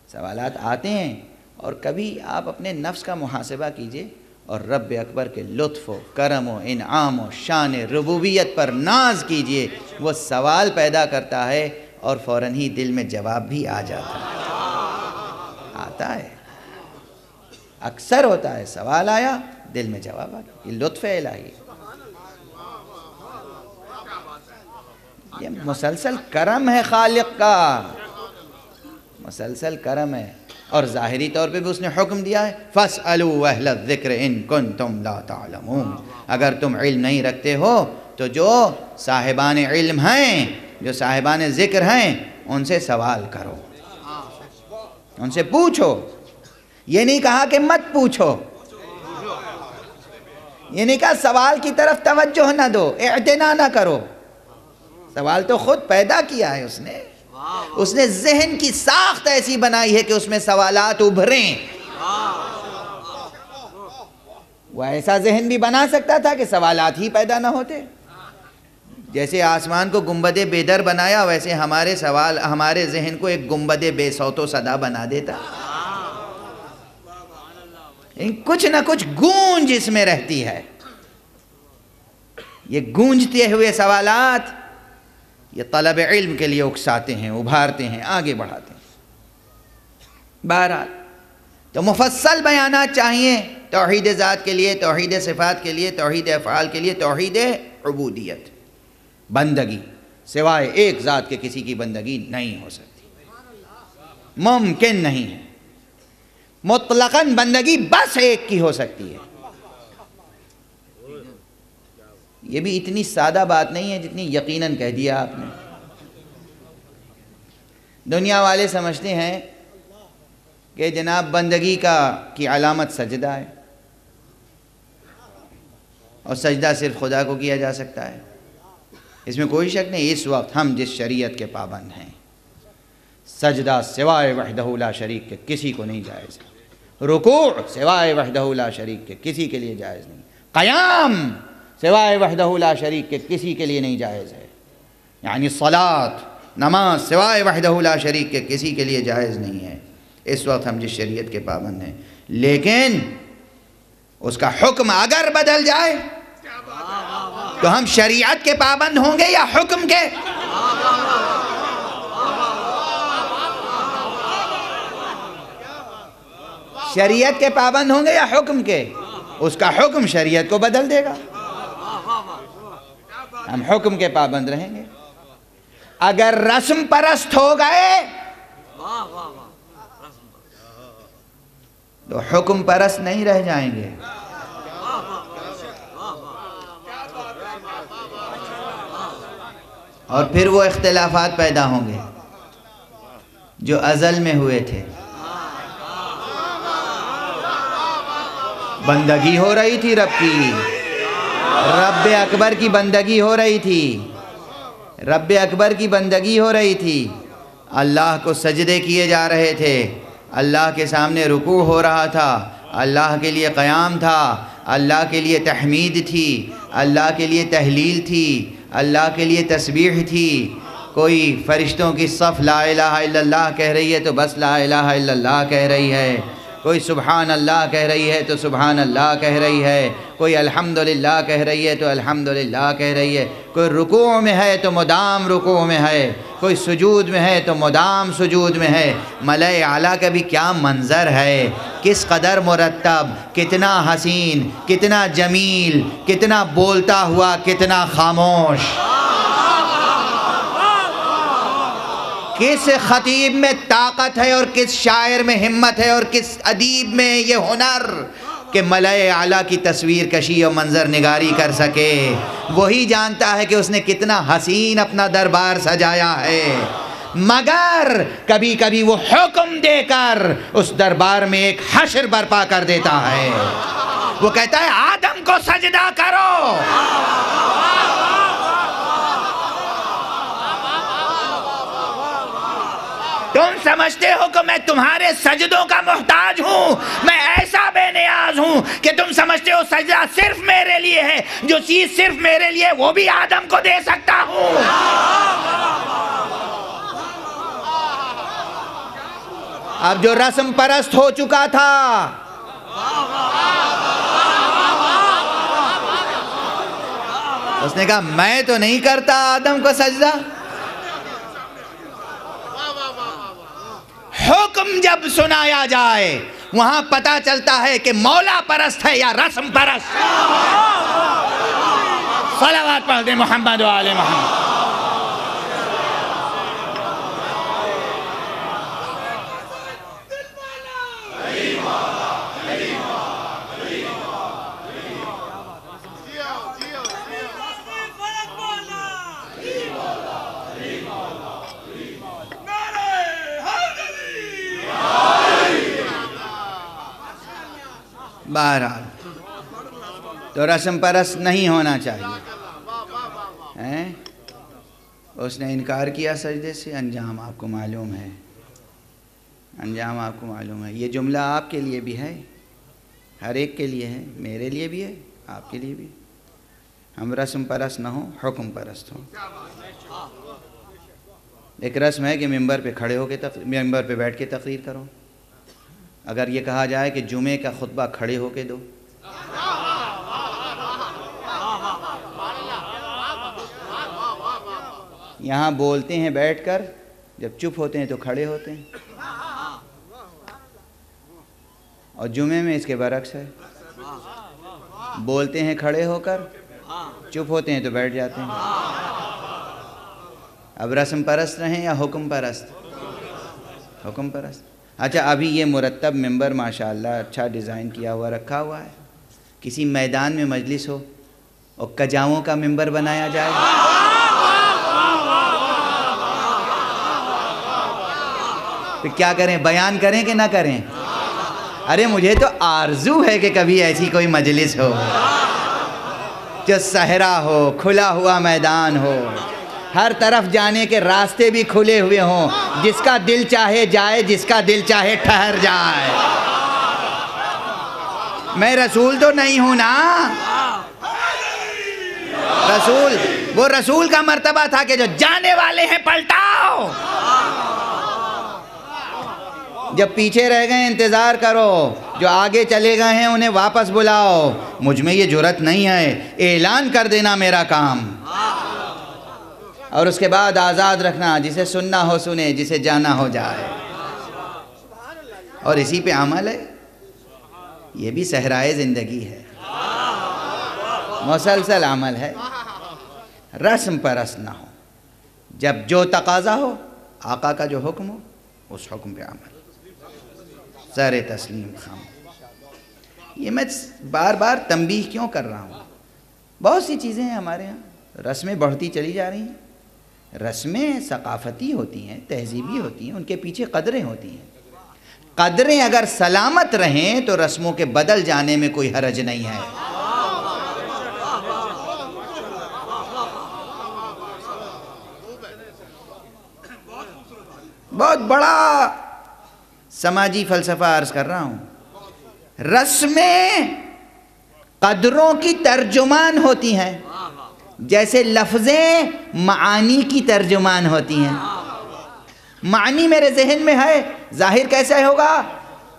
سوالات آتے ہیں اور کبھی آپ اپنے نفس کا محاسبہ کیجئے اور رب اکبر کے لطف و کرم و انعام و شان ربوبیت پر ناز کیجئے. وہ سوال پیدا کرتا ہے اور فوراً ہی دل میں جواب بھی آ جاتا ہے. آتا ہے، اکثر ہوتا ہے. سوال آیا، دل میں جواب آ گیا. یہ لطف الہی، یہ مسلسل کرم ہے خالق کا، مسلسل کرم ہے. اور ظاہری طور پہ بھی اس نے حکم دیا ہے فَاسْأَلُوا أَهْلَ الذِّكْرِ إِن كُنتُمْ لَا تَعْلَمُونَ. اگر تم علم نہیں رکھتے ہو تو جو صاحبان علم ہیں، جو صاحبان ذکر ہیں، ان سے سوال کرو، ان سے پوچھو. یہ نہیں کہا کہ مت پوچھو، یہ نہیں کہا سوال کی طرف توجہ نہ دو، اعتنا نہ کرو. سوال تو خود پیدا کیا ہے اس نے ذہن کی ساخت ایسی بنائی ہے کہ اس میں سوالات ابھریں. وہ ایسا ذہن بھی بنا سکتا تھا کہ سوالات ہی پیدا نہ ہوتے. جیسے آسمان کو گنبد بے در بنایا، ویسے ہمارے ذہن کو ایک گنبد بے صوت و صدا بنا دیتا. کچھ نہ کچھ گونج اس میں رہتی ہے. یہ گونجتے ہوئے سوالات یہ طلب علم کے لیے اکساتے ہیں، ابھارتے ہیں، آگے بڑھاتے ہیں. بہرحال تو مفصل بیانات چاہیے توحید ذات کے لیے، توحید صفات کے لیے، توحید افعال کے لیے، توحید عبودیت. بندگی سوائے ایک ذات کے کسی کی بندگی نہیں ہو سکتی، ممکن نہیں ہے. مطلقاً بندگی بس ایک کی ہو سکتی ہے. یہ بھی اتنی سادہ بات نہیں ہے جتنی یقیناً کہہ دیا آپ نے. دنیا والے سمجھتے ہیں کہ جناب بندگی کی علامت سجدہ ہے، اور سجدہ صرف خدا کو کیا جا سکتا ہے. اس میں کوئی شک نہیں. اس وقت ہم جس شریعت کے پابند ہیں، سجدہ سوائے وحدہ لا شریک کے کسی کو نہیں جائز ہے. رکوع سوائے وحدہ لا شریک کے کسی کے لیے جائز نہیں، قیام سوائے وحدہ لا شریک کے کسی کے لیے نہیں جائز ہے، یعنی صلاۃ نماز سوائے وحدہ لا شریک کے کسی کے لیے جائز نہیں ہے۔ اس وقت ہم جس شریعت کے پابند ہیں، لیکن اس کا حکم اگر بدل جائے تو ہم شریعت کے پابند ہوں گے یا حکم کے؟ شریعت کے پابند ہوں گے یا حکم کے؟ اس کا حکم شریعت کو بدل دے گا، ہم حکم کے پابند رہیں گے۔ اگر رسم پرست ہو گئے تو حکم پرست نہیں رہ جائیں گے۔ اور پھر وہ اختلافات پیدا ہوں گے جو ازل میں ہوئے تھے۔ بندگی ہو رہی تھی رب کی، رب اکبر کی بندگی ہو رہی تھی، رب اکبر کی بندگی ہو رہی تھی، اللہ کو سجدے کیے جا رہے تھے، اللہ کے سامنے رکوع ہو رہا تھا، اللہ کے لیے قیام تھا، اللہ کے لیے تحمید تھی، اللہ کے لیے تہلیل تھی، اللہ کے لیے تسبیح تھی۔ کوئی فرشتوں کی صف لا الہ الا اللہ کہہ رہی ہے تو بس لا الہ الا اللہ کہہ رہی ہے، کوئی سبحان اللہ کہہ رہی ہے تو سبحان اللہ کہہ رہی ہے، کوئی الحمدللہ کہہ رہی ہے تو الحمدللہ کہہ رہی ہے، کوئی رکوع میں ہے تو مدام رکوع میں ہے، کوئی سجود میں ہے تو مدام سجود میں ہے۔ ملائے اعلیٰ کا بھی کیا منظر ہے، کس قدر مرتب، کتنا حسین، کتنا جمیل، کتنا بولتا ہوا، کتنا خاموش۔ کس خطیب میں طاقت ہے اور کس شاعر میں ہمت ہے اور کس ادیب میں یہ ہنر کہ ملائے اعلیٰ کی تصویر کشی اور منظر نگاری کر سکے۔ وہی جانتا ہے کہ اس نے کتنا حسین اپنا دربار سجایا ہے، مگر کبھی کبھی وہ حکم دے کر اس دربار میں ایک حشر برپا کر دیتا ہے۔ وہ کہتا ہے آدم کو سجدہ کرو، تم سمجھتے ہو کہ میں تمہارے سجدوں کا محتاج ہوں، میں ایسا بے نیاز ہوں کہ تم سمجھتے ہو سجدہ صرف میرے لیے ہے، جو چیز صرف میرے لیے وہ بھی آدم کو دے سکتا ہوں۔ اب جو رسم پرست ہو چکا تھا، اس نے کہا میں تو نہیں کرتا آدم کو سجدہ۔ حکم جب سنایا جائے وہاں پتہ چلتا ہے کہ مولا پرست ہے یا رسم پرست۔ صلوات پڑھ دیں محمد و آل محمد۔ بہرحال تو رسم پرست نہیں ہونا چاہیے۔ اس نے انکار کیا سجدے سے، انجام آپ کو معلوم ہے، انجام آپ کو معلوم ہے۔ یہ جملہ آپ کے لیے بھی ہے، ہر ایک کے لیے ہے، میرے لیے بھی ہے، آپ کے لیے بھی۔ ہم رسم پرست نہ ہوں، حکم پرست ہوں۔ ایک رسم ہے کہ ممبر پہ کھڑے ہو کے ممبر پہ بیٹھ کے تقریر کرو۔ اگر یہ کہا جائے کہ جمعے کا خطبہ کھڑے ہو کے دو، یہاں بولتے ہیں بیٹھ کر، جب چپ ہوتے ہیں تو کھڑے ہوتے ہیں، اور جمعے میں اس کے برعکس ہے، بولتے ہیں کھڑے ہو کر، چپ ہوتے ہیں تو بیٹھ جاتے ہیں۔ اب رسم پرست رہیں یا حکم پرست؟ حکم پرست۔ اچھا ابھی یہ مرتب ممبر ماشاءاللہ اچھا ڈیزائن کیا ہوا رکھا ہوا ہے، کسی میدان میں مجلس ہو اور کجاؤں کا ممبر بنایا جائے، پھر کیا کریں، بیان کریں کہ نہ کریں؟ ارے مجھے تو آرزو ہے کہ کبھی ایسی کوئی مجلس ہو جو صحرا ہو، کھلا ہوا میدان ہو، ہر طرف جانے کے راستے بھی کھلے ہوئے ہوں، جس کا دل چاہے جائے، جس کا دل چاہے ٹھہر جائے۔ میں رسول تو نہیں ہوں نا. رسول، وہ رسول کا مرتبہ تھا کہ جو جانے والے ہیں پلٹاؤ، جب پیچھے رہ گئے انتظار کرو، جو آگے چلے گئے ہیں انہیں واپس بلاؤ. مجھ میں یہ جرت نہیں ہے، اعلان کر دینا میرا کام، اور اس کے بعد آزاد رکھنا. جسے سننا ہو سنے، جسے جانا ہو جائے. اور اسی پہ عمل ہے. یہ بھی صحرائے زندگی ہے، مسلسل عمل ہے. رسم پرست نہ ہو. جب جو تقاضا ہو، آقا کا جو حکم ہو، اس حکم پہ عمل. سر تسلیم خام. یہ میں بار بار تنبیہ کیوں کر رہا ہوں؟ بہت سی چیزیں ہیں ہمارے ہاں، رسمیں بڑھتی چلی جا رہی ہیں. رسمیں ثقافتی ہوتی ہیں، تہذیبی ہوتی ہیں، ان کے پیچھے قدریں ہوتی ہیں. قدریں اگر سلامت رہیں تو رسموں کے بدل جانے میں کوئی حرج نہیں ہے. بہت بڑا سماجی فلسفہ عرض کر رہا ہوں. رسمیں قدروں کی ترجمان ہوتی ہیں، جیسے لفظیں معانی کی ترجمان ہوتی ہیں. معنی میرے ذہن میں ہے، ظاہر کیسے ہوگا؟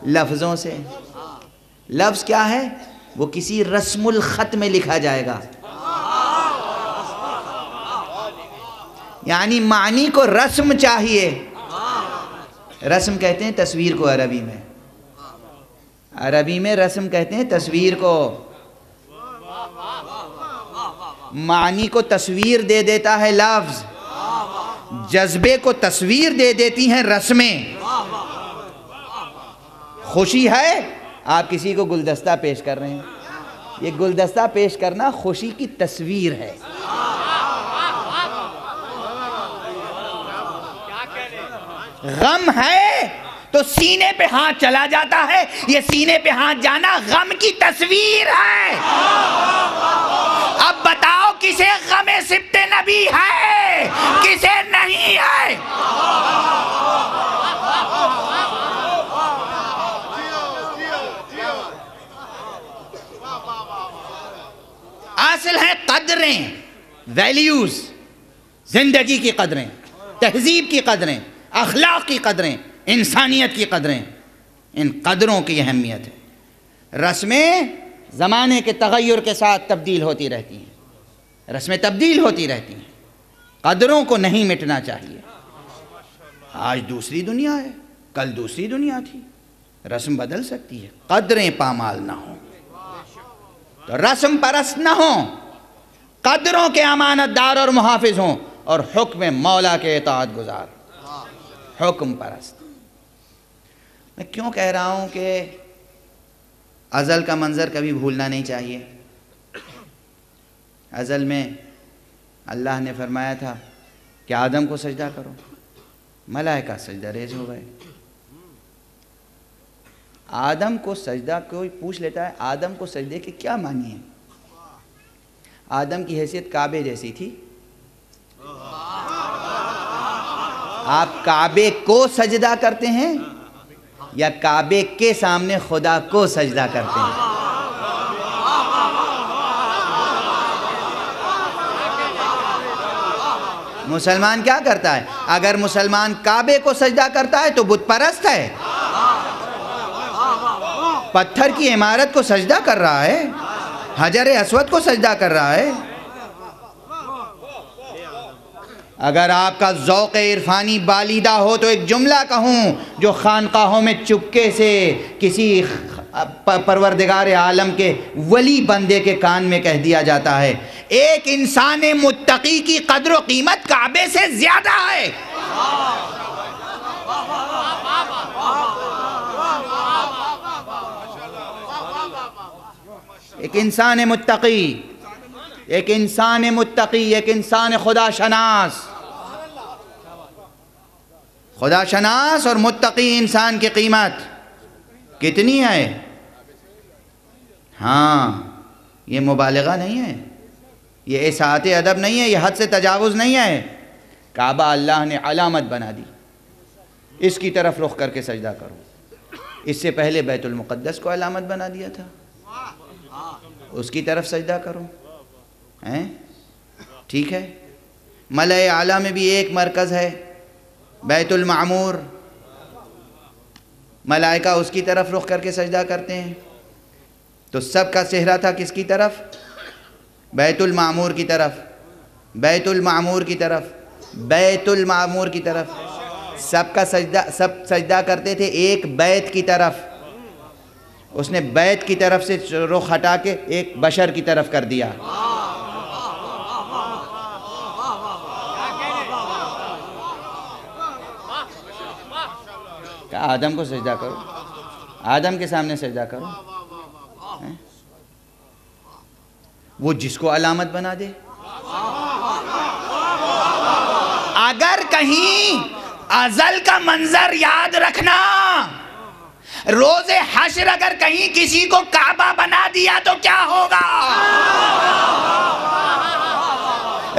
لفظوں سے. لفظ کیا ہے؟ وہ کسی رسم الخط میں لکھا جائے گا. یعنی معنی کو رسم چاہیے. رسم کہتے ہیں تصویر کو عربی میں. عربی میں رسم کہتے ہیں تصویر کو. معنی کو تصویر دے دیتا ہے لفظ، جذبے کو تصویر دے دیتی ہیں رسمیں. خوشی ہے، آپ کسی کو گلدستہ پیش کر رہے ہیں، یہ گلدستہ پیش کرنا خوشی کی تصویر ہے. غم ہے تو سینے پہ ہاتھ چلا جاتا ہے، یہ سینے پہ ہاتھ جانا غم کی تصویر ہے. اب بتاؤ کسے غم سبت نبی ہے، کسے نہیں ہے؟ اصل ہے قدریں، ویلیوز، زندگی کی قدریں، تہذیب کی قدریں، اخلاق کی قدریں، انسانیت کی قدریں. ان قدروں کی اہمیت ہے. رسمیں زمانے کے تغیر کے ساتھ تبدیل ہوتی رہتی ہیں. رسمیں تبدیل ہوتی رہتی ہیں. قدروں کو نہیں مٹنا چاہیے. آج دوسری دنیا ہے، کل دوسری دنیا تھی. رسم بدل سکتی ہے. قدریں پامال نہ ہوں تو رسم پرست نہ ہوں، قدروں کے امانت دار اور محافظ ہوں، اور حکم مولا کے اطاعت گزار، حکم پرست. میں کیوں کہہ رہا ہوں کہ ازل کا منظر کبھی بھولنا نہیں چاہیے. ازل میں اللہ نے فرمایا تھا کہ آدم کو سجدہ کرو، ملائکہ سجدہ ریز ہو گئے. آدم کو سجدہ، کوئی پوچھ لیتا ہے آدم کو سجدے کے کیا معنی ہے؟ آدم کی حیثیت کعبے جیسی تھی. آپ کعبے کو سجدہ کرتے ہیں یا کعبے کے سامنے خدا کو سجدہ کرتے ہیں؟ مسلمان کیا کرتا ہے؟ اگر مسلمان کعبے کو سجدہ کرتا ہے تو بت پرست ہے. پتھر کی عمارت کو سجدہ کر رہا ہے، حجر اسود کو سجدہ کر رہا ہے. اگر آپ کا ذوق عرفانی بالیدہ ہو تو ایک جملہ کہوں جو خانقاہوں میں چپکے سے کسی پروردگار عالم کے ولی بندے کے کان میں کہہ دیا جاتا ہے، ایک انسان متقی کی قدر و قیمت کعبے سے زیادہ ہے. ایک انسان متقی، ایک انسان متقی، ایک انسان خدا شناس. خدا شناس اور متقی انسان کی قیمت کتنی ہے؟ ہاں، یہ مبالغہ نہیں ہے، یہ احساط ادب نہیں ہے، یہ حد سے تجاوز نہیں ہے. کعبہ اللہ نے علامت بنا دی، اس کی طرف رخ کر کے سجدہ کرو. اس سے پہلے بیت المقدس کو علامت بنا دیا تھا. اس کی طرف سجدہ کرو. ٹھیک ہے. ملأ اعلیٰ میں بھی ایک مرکز ہے بیت المعمور. ملائکہ اس کی طرف رخ کر کے سجدہ کرتے ہیں. تو سب کا چہرہ تھا کس کی طرف؟ بیت المعمور کی طرف. بیت المعمور کی طرف. بیت المعمور کی طرف. سب سجدہ کرتے تھے ایک بیت کی طرف. اس نے بیت کی طرف سے رخ ہٹا کے ایک بشر کی طرف کر دیا. کہا آدم کو سجدہ کرو, آدم کے سامنے سجدہ کرو. وہ جس کو علامت بنا دے. اگر کہیں ازل کا منظر یاد رکھنا, روز حشر اگر کہیں کسی کو کعبہ بنا دیا تو کیا ہوگا؟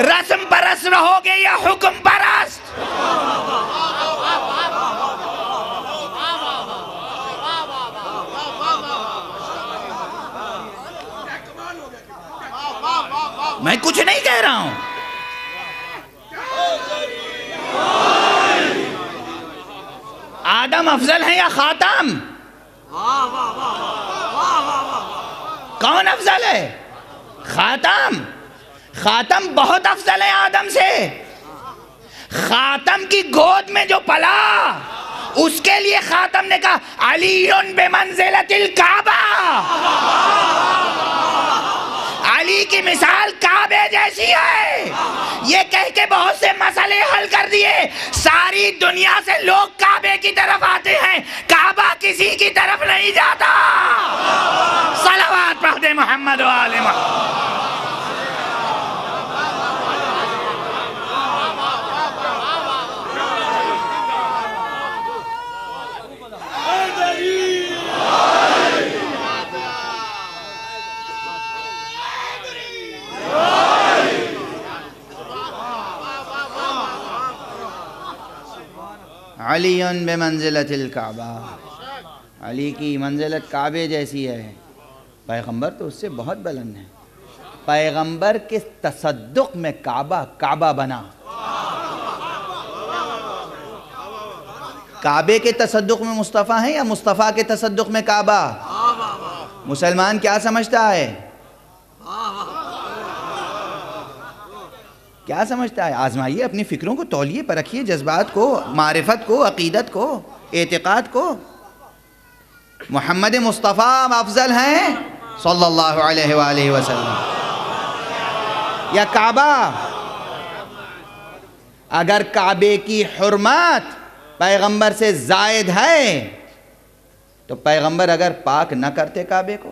رسم پرست رہو گے یا حکم پرست؟ میں کچھ نہیں کہہ رہا ہوں. آدم افضل ہے یا خاتم؟ کون افضل ہے؟ خاتم. خاتم بہت افضل ہے آدم سے. خاتم کی گود میں جو پلا اس کے لیے خاتم نے کہا علی بمنزلۃ الکعبہ. علی کی مثال کعبے جیسی ہے. یہ کہہ کے بہت سے مسئلے حل کر دیے. ساری دنیا سے لوگ کعبے کی طرف آتے ہیں, کعبہ کسی کی طرف نہیں جاتا. صلوات پڑھ دے محمد و آل محمد. علی بمنزلۃ الکعبہ. علی کی منزلت کعبے جیسی ہے. پیغمبر تو اس سے بہت بلند ہے. پیغمبر کے تصدق میں کعبہ بنا. کعبے کے تصدق میں مصطفیٰ ہیں یا مصطفیٰ کے تصدق میں کعبہ؟ مسلمان کیا سمجھتا ہے؟ کیا سمجھتا ہے؟ آزمائیے اپنی فکروں کو, تولیے پر رکھیے, جذبات کو, معرفت کو, عقیدت کو, اعتقاد کو. محمد مصطفیٰ افضل ہیں صلی اللہ علیہ وآلہ وسلم یا کعبہ؟ اگر کعبے کی حرمت پیغمبر سے زائد ہے تو پیغمبر اگر پاک نہ کرتے کعبے کو,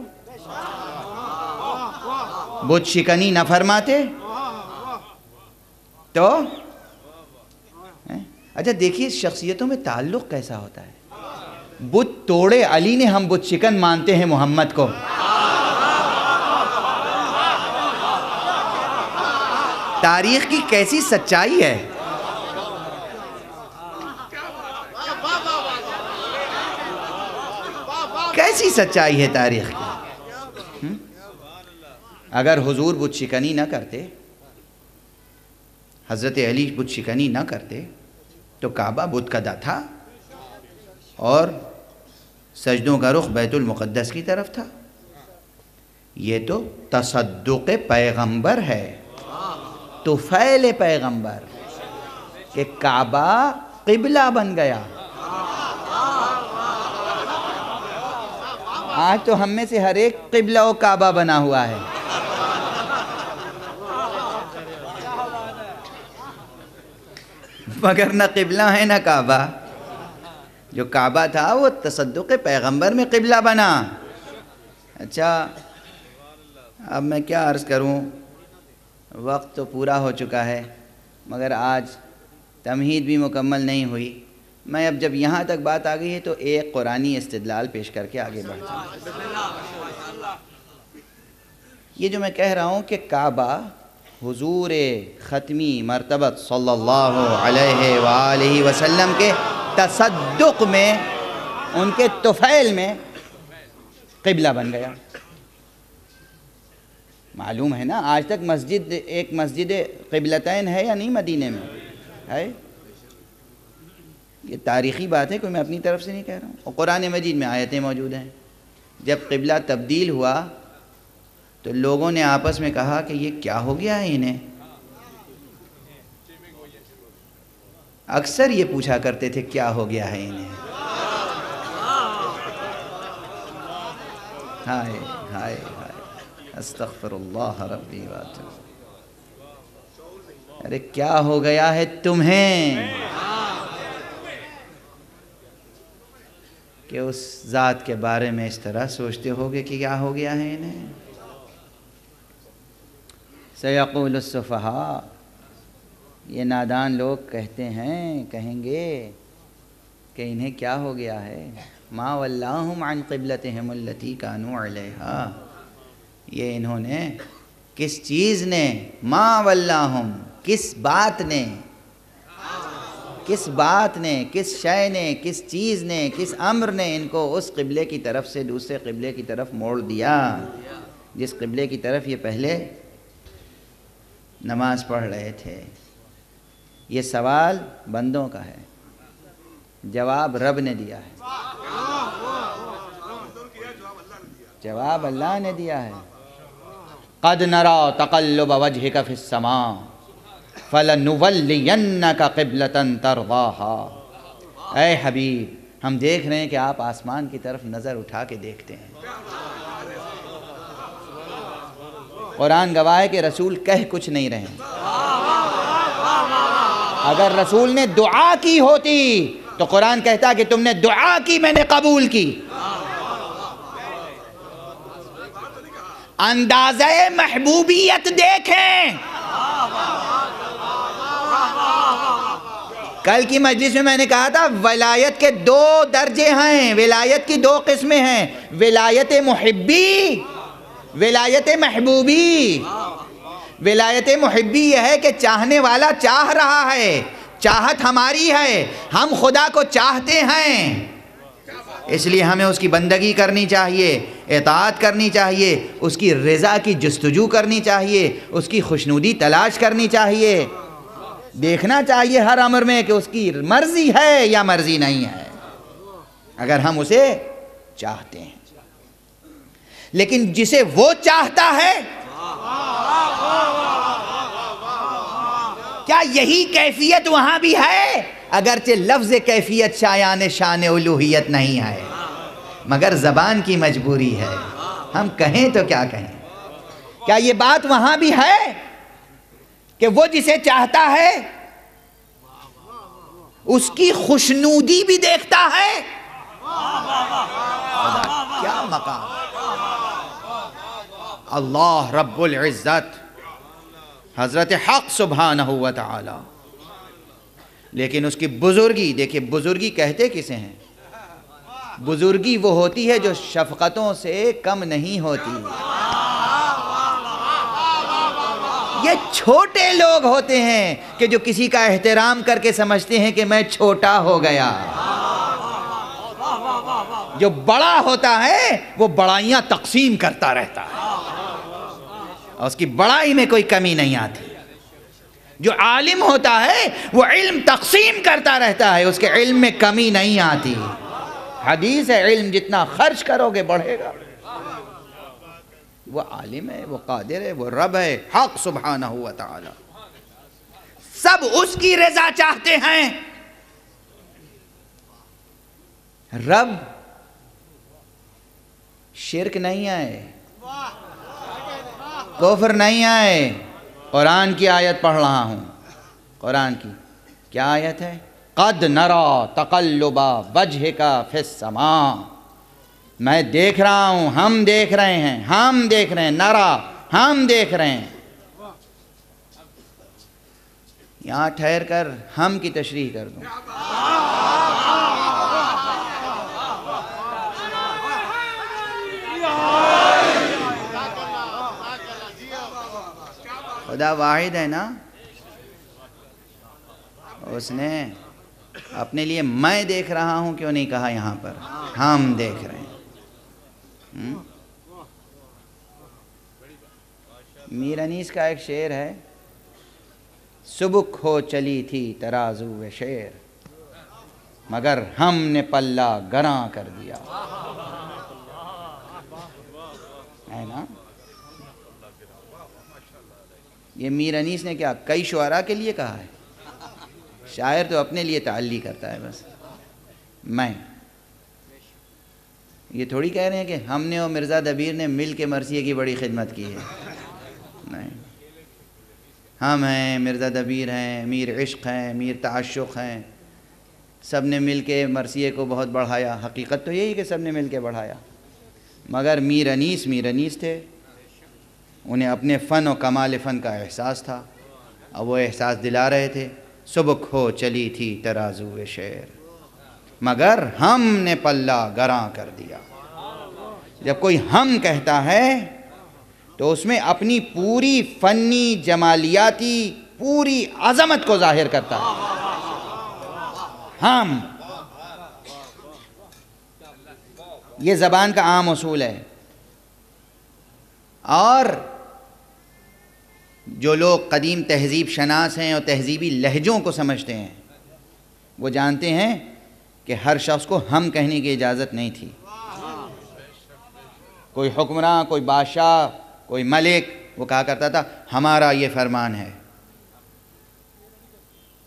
بت شکنی نہ فرماتے تو اچھا دیکھیے شخصیتوں میں تعلق کیسا ہوتا ہے. بت توڑے علی نے, ہم بت شکن مانتے ہیں محمد کو. تاریخ کی کیسی سچائی ہے. کیسی سچائی ہے تاریخ کی. اگر حضور بت شکنی نہ کرتے, حضرت علی بت شکنی نہ کرتے تو کعبہ بت کدہ تھا اور سجدوں کا رخ بیت المقدس کی طرف تھا. یہ تو تصدق پیغمبر ہے, طفیل پیغمبر کہ کعبہ قبلہ بن گیا. آج تو ہم میں سے ہر ایک قبلہ و کعبہ بنا ہوا ہے. مگر نہ قبلہ ہے نہ کعبہ. جو کعبہ تھا وہ تصدق پیغمبر میں قبلہ بنا. اچھا اب میں کیا عرض کروں, وقت تو پورا ہو چکا ہے مگر آج تمہید بھی مکمل نہیں ہوئی. میں اب جب یہاں تک بات آ گئی ہے تو ایک قرآنی استدلال پیش کر کے آگے بڑھتا ہوں. یہ جو میں کہہ رہا ہوں کہ کعبہ حضور ختمی مرتبت صلی اللہ علیہ وآلہ وسلم کے تصدق میں, ان کے طفیل میں قبلہ بن گیا. معلوم ہے نا، آج تک ایک مسجد قبلتین ہے یا نہیں مدینے میں؟ ہے. یہ تاریخی بات ہے، کوئی میں اپنی طرف سے نہیں کہہ رہا ہوں، اور قرآن مجید میں آیتیں موجود ہیں. جب قبلہ تبدیل ہوا تو لوگوں نے آپس میں کہا کہ یہ کیا ہو گیا ہے انہیں. اکثر یہ پوچھا کرتے تھے کیا ہو گیا ہے انہیں. ہائے ہائے ہائے استغفر اللہ ربی واتوب. ارے کیا ہو گیا ہے تمہیں کہ اس ذات کے بارے میں اس طرح سوچتے ہوگے کہ کیا ہو گیا ہے انہیں. سیقول السفہاء، یہ نادان لوگ کہیں گے کہ انہیں کیا ہو گیا ہے. ما ولاہم عن قبلتہم التی کانوا علیہا، یہ انہوں نے کس چیز نے، ما ولاہم کس بات نے، کس شے نے، کس چیز نے، کس امر نے ان کو اس قبلے کی طرف سے دوسرے قبلے کی طرف موڑ دیا جس قبلے کی طرف یہ پہلے نماز پڑھ رہے تھے. یہ سوال بندوں کا ہے، جواب رب نے دیا ہے، جواب اللہ نے دیا ہے. قد نرى تقلب وجهك في السماء فلنولینک قبلۃ ترضاها. اے حبیب، ہم دیکھ رہے ہیں کہ آپ آسمان کی طرف نظر اٹھا کے دیکھتے ہیں. قرآن گواہ ہے کہ رسول کہہ کچھ نہیں رہے. اگر رسول نے دعا کی ہوتی تو قرآن کہتا کہ تم نے دعا کی، میں نے قبول کی. اندازہ محبوبیت دیکھیں. کل کی مجلس میں نے کہا تھا ولایت کے 2 درجے ہیں، ولایت کی 2 قسمیں ہیں، ولایت محبی، ولایت محبوبی. ولایت محبی یہ ہے کہ چاہنے والا چاہ رہا ہے، چاہت ہماری ہے، ہم خدا کو چاہتے ہیں، اس لیے ہمیں اس کی بندگی کرنی چاہیے، اطاعت کرنی چاہیے، اس کی رضا کی جستجو کرنی چاہیے، اس کی خوشنودی تلاش کرنی چاہیے، دیکھنا چاہیے ہر امر میں کہ اس کی مرضی ہے یا مرضی نہیں ہے، اگر ہم اسے چاہتے ہیں. لیکن جسے وہ چاہتا ہے، کیا یہی کیفیت وہاں بھی ہے؟ اگرچہ لفظ کیفیت شایان شان الوہیت نہیں ہے، مگر زبان کی مجبوری ہے، ہم کہیں تو کیا کہیں. کیا یہ بات وہاں بھی ہے کہ وہ جسے چاہتا ہے اس کی خوشنودی بھی دیکھتا ہے؟ کیا مقام! اللہ رب العزت، حضرت حق سبحانہ و تعالی. لیکن اس کی بزرگی دیکھیں، بزرگی کہتے کسے ہیں؟ بزرگی وہ ہوتی ہے جو شفقتوں سے کم نہیں ہوتی. یہ چھوٹے لوگ ہوتے ہیں کہ جو کسی کا احترام کر کے سمجھتے ہیں کہ میں چھوٹا ہو گیا. جو بڑا ہوتا ہے وہ بڑائیاں تقسیم کرتا رہتا ہے اور اس کی بڑائی میں کوئی کمی نہیں آتی. جو عالم ہوتا ہے وہ علم تقسیم کرتا رہتا ہے، اس کے علم میں کمی نہیں آتی. حدیث ہے علم جتنا خرچ کرو گے بڑھے گا. وہ عالم ہے، وہ قادر ہے، وہ رب ہے حق سبحانہ و تعالی. سب اس کی رضا چاہتے ہیں. رب شرک نہیں آئے، کفر نہیں آئے. قرآن کی آیت پڑھ رہا ہوں، قرآن کی کیا آیت ہے؟ قد نرى تقلب وجهك في السماء. میں دیکھ رہا ہوں، ہم دیکھ رہے ہیں، ہم دیکھ رہے ہیں، نرا ہم دیکھ رہے ہیں. یہاں ٹھہر کر ہم کی تشریح کر دوں. خدا واحد ہے نا، اس نے اپنے لیے میں دیکھ رہا ہوں کیوں نہیں کہا یہاں پر ہم دیکھ رہے ہیں. میر انیس کا ایک شعر ہے، سبک ہو چلی تھی ترازو شعر، مگر ہم نے پلہ گراں کر دیا. ہے نا؟ یہ میر انیس نے کیا کئی شعراء کے لیے کہا ہے؟ شاعر تو اپنے لیے تعلی کرتا ہے بس. میں یہ تھوڑی کہہ رہے ہیں کہ ہم نے اور مرزا دبیر نے مل کے مرثیے کی بڑی خدمت کی ہے. نہیں، ہم ہیں، مرزا دبیر ہیں، میر عشق ہیں، میر تعشق ہیں، سب نے مل کے مرثیے کو بہت بڑھایا. حقیقت تو یہی کہ سب نے مل کے بڑھایا، مگر میر انیس تھے. انہیں اپنے فن و کمال فن کا احساس تھا، اور وہ احساس دلا رہے تھے. سبک ہو چلی تھی ترازو شعر، مگر ہم نے پلہ گراں کر دیا. جب کوئی ہم کہتا ہے تو اس میں اپنی پوری فنی جمالیاتی پوری عظمت کو ظاہر کرتا ہے. ہم، یہ زبان کا عام اصول ہے. اور جو لوگ قدیم تہذیب شناس ہیں اور تہذیبی لہجوں کو سمجھتے ہیں، وہ جانتے ہیں کہ ہر شخص کو ہم کہنے کی اجازت نہیں تھی. کوئی حکمراں، کوئی بادشاہ، کوئی ملک، وہ کہا کرتا تھا ہمارا یہ فرمان ہے.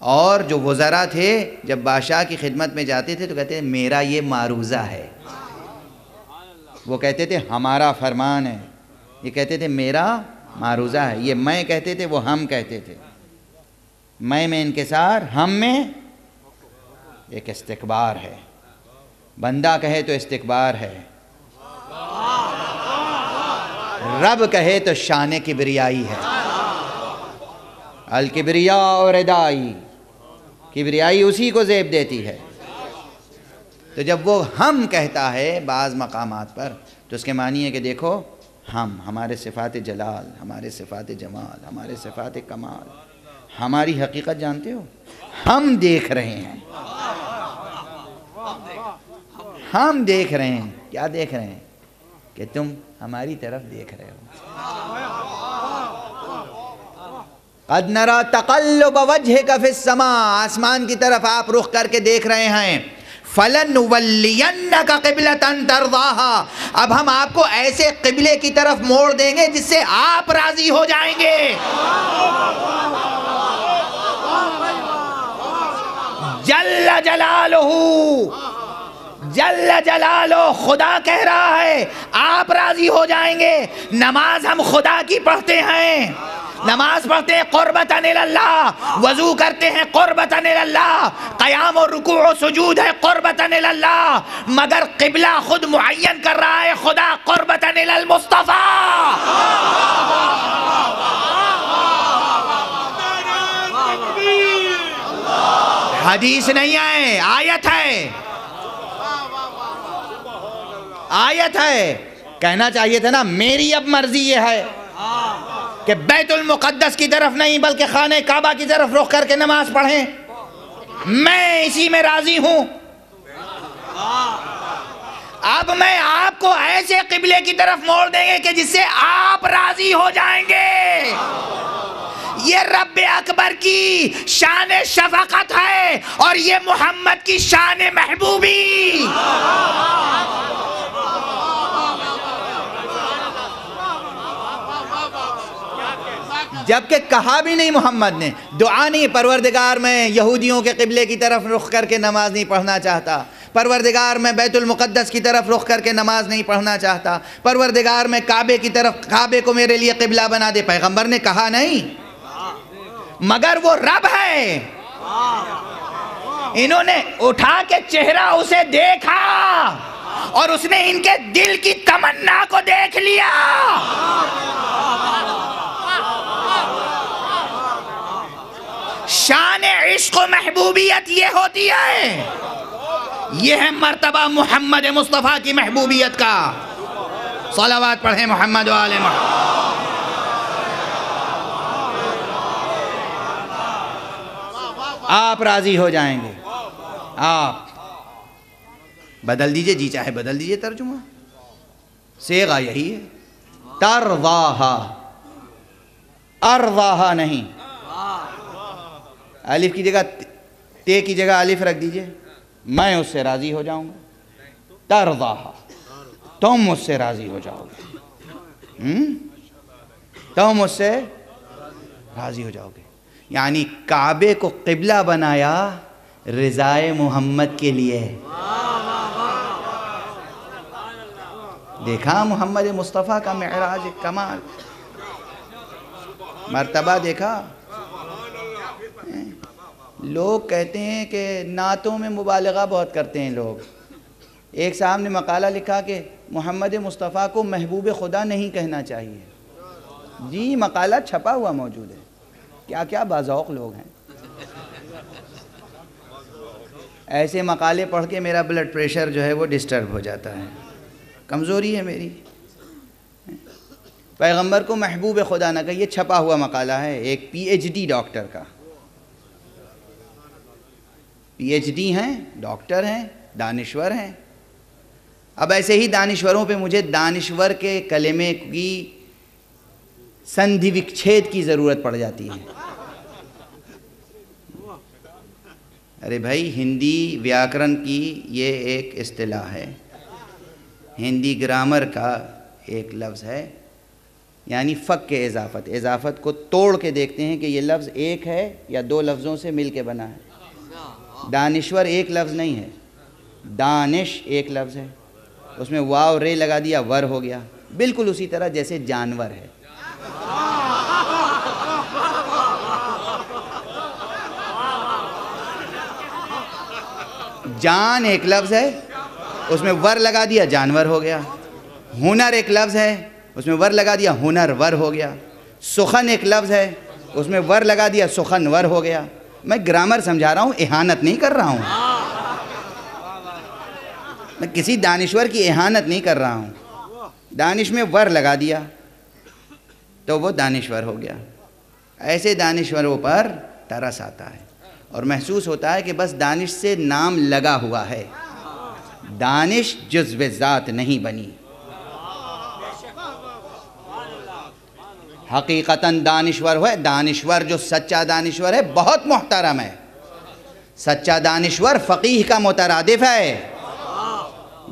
اور جو وزراء تھے جب بادشاہ کی خدمت میں جاتے تھے تو کہتے تھے میرا یہ معروضہ ہے. وہ کہتے تھے ہمارا فرمان ہے، یہ کہتے تھے میرا معروضہ ہے. یہ میں کہتے تھے، وہ ہم کہتے تھے. میں انکسار، ہم میں ایک استکبار ہے. بندہ کہے تو استکبار ہے، رب کہے تو شان کبریائی ہے. الکبریاء ردائی، کبریائی اسی کو زیب دیتی ہے. تو جب وہ ہم کہتا ہے بعض مقامات پر تو اس کے معنی ہے کہ دیکھو ہمارے صفات جلال، ہمارے صفات جمال، ہمارے صفات کمال، ہماری حقیقت جانتے ہو. ہم دیکھ رہے ہیں، ہم دیکھ رہے ہیں. کیا دیکھ رہے ہیں؟ کہ تم ہماری طرف دیکھ رہے ہو. قد نرى تقلب وجهك في السماء، آسمان کی طرف آپ رخ کر کے دیکھ رہے ہیں. فَلَنُوَلِّيَنَّكَ قِبْلَةً تَرْضَاهَا، اب ہم آپ کو ایسے قبلے کی طرف موڑ دیں گے جس سے آپ راضی ہو جائیں گے. جل جلالہ، جل جلالہ، خدا کہہ رہا ہے آپ راضی ہو جائیں گے. نماز ہم خدا کی پڑھتے ہیں، نماز پڑھتے ہیں قربتاً اللہ، وضو کرتے ہیں قربتاً اللہ، قیام و رکوع و سجود ہے قربتاً اللہ، مگر قبلہ خود معین کر رہا ہے خدا قربتاً المصطفیٰ. حدیث نہیں ہے، آیت ہے، آیت ہے. کہنا چاہیے تھا نا میری اب مرضی یہ ہے کہ بیت المقدس کی طرف نہیں بلکہ خانہ کعبہ کی طرف رخ کر کے نماز پڑھیں. میں اسی میں راضی ہوں. اب میں آپ کو ایسے قبلے کی طرف موڑ دیں گے کہ جس سے آپ راضی ہو جائیں گے. یہ رب اکبر کی شان شفقت ہے اور یہ محمد کی شان محبوبی. جبکہ کہا بھی نہیں محمد نے، دعا نہیں، پروردگار میں یہودیوں کے قبلے کی طرف رخ کر کے نماز نہیں پڑھنا چاہتا، پروردگار میں بیت المقدس کی طرف رخ کر کے نماز نہیں پڑھنا چاہتا، پروردگار میں کعبے کی طرف، کعبے کو میرے لیے قبلہ بنا دے. پیغمبر نے کہا نہیں، مگر وہ رب ہے. انہوں نے اٹھا کے چہرہ اسے دیکھا اور اس نے ان کے دل کی تمنا کو دیکھ لیا. شان عشق و محبوبیت یہ ہوتی ہے، یہ ہے مرتبہ محمد مصطفیٰ کی محبوبیت کا. صلوات پڑھیں محمد و آل محمد. آپ راضی ہو جائیں گے. آپ بدل دیجئے، جی چاہے بدل دیجئے ترجمہ، صیغہ یہی ہے. ترضاہا، ارضاہا نہیں، الف کی جگہ تے کی جگہ الف رکھ دیجئے، میں اس سے راضی ہو جاؤں گا، ترضاہا تم مجھ سے راضی ہو جاؤ گے، تم مجھ سے راضی ہو جاؤ گے، یعنی کعبے کو قبلہ بنایا رضائے محمد کے لیے۔ دیکھا محمد مصطفیٰ کا معراج کمال، مرتبہ دیکھا۔ لوگ کہتے ہیں کہ نعتوں میں مبالغہ بہت کرتے ہیں لوگ۔ ایک صاحب نے مقالہ لکھا کہ محمد مصطفیٰ کو محبوب خدا نہیں کہنا چاہیے۔ جی مقالہ چھپا ہوا موجود ہے، کیا کیا باذوق لوگ ہیں۔ ایسے مقالے پڑھ کے میرا بلڈ پریشر جو ہے وہ ڈسٹرب ہو جاتا ہے، کمزوری ہے میری۔ پیغمبر کو محبوب خدا نہ کہ، یہ چھپا ہوا مقالہ ہے ایک پی ایچ ڈی ڈاکٹر کا، پی ایچ ڈی ہیں، ڈاکٹر ہیں، دانشور ہیں۔ اب ایسے ہی دانشوروں پہ مجھے دانشور کے کلمے کی سندھی وکچھید کی ضرورت پڑ جاتی ہے۔ ارے بھائی ہندی ویاکرن کی یہ ایک اصطلاح ہے، ہندی گرامر کا ایک لفظ ہے، یعنی فک کے اضافت کو توڑ کے دیکھتے ہیں کہ یہ لفظ ایک ہے یا دو لفظوں سے مل کے بنا ہے۔ دانشور ایک لفظ نہیں ہے، دانش ایک لفظ ہے، اس میں واو رے لگا دیا ور ہو گیا، بالکل اسی طرح جیسے جانور ہے۔ جان ایک لفظ ہے، اس میں ور لگا دیا جانور ہو گیا۔ ہنر ایک لفظ ہے، اس میں ور لگا دیا ہنر ور ہو گیا۔ سخن ایک لفظ ہے، اس میں ور لگا دیا سخن ور ہو گیا۔ میں گرامر سمجھا رہا ہوں، اہانت نہیں کر رہا ہوں، میں کسی دانشور کی اہانت نہیں کر رہا ہوں۔ دانش میں ور لگا دیا تو وہ دانشور ہو گیا۔ ایسے دانشوروں پر ترس آتا ہے اور محسوس ہوتا ہے کہ بس دانش سے نام لگا ہوا ہے، دانش جزو ذات نہیں بنی۔ حقیقتاً دانشور ہے، دانشور جو سچا دانشور ہے بہت محترم ہے۔ سچا دانشور فقیہ کا مترادف ہے،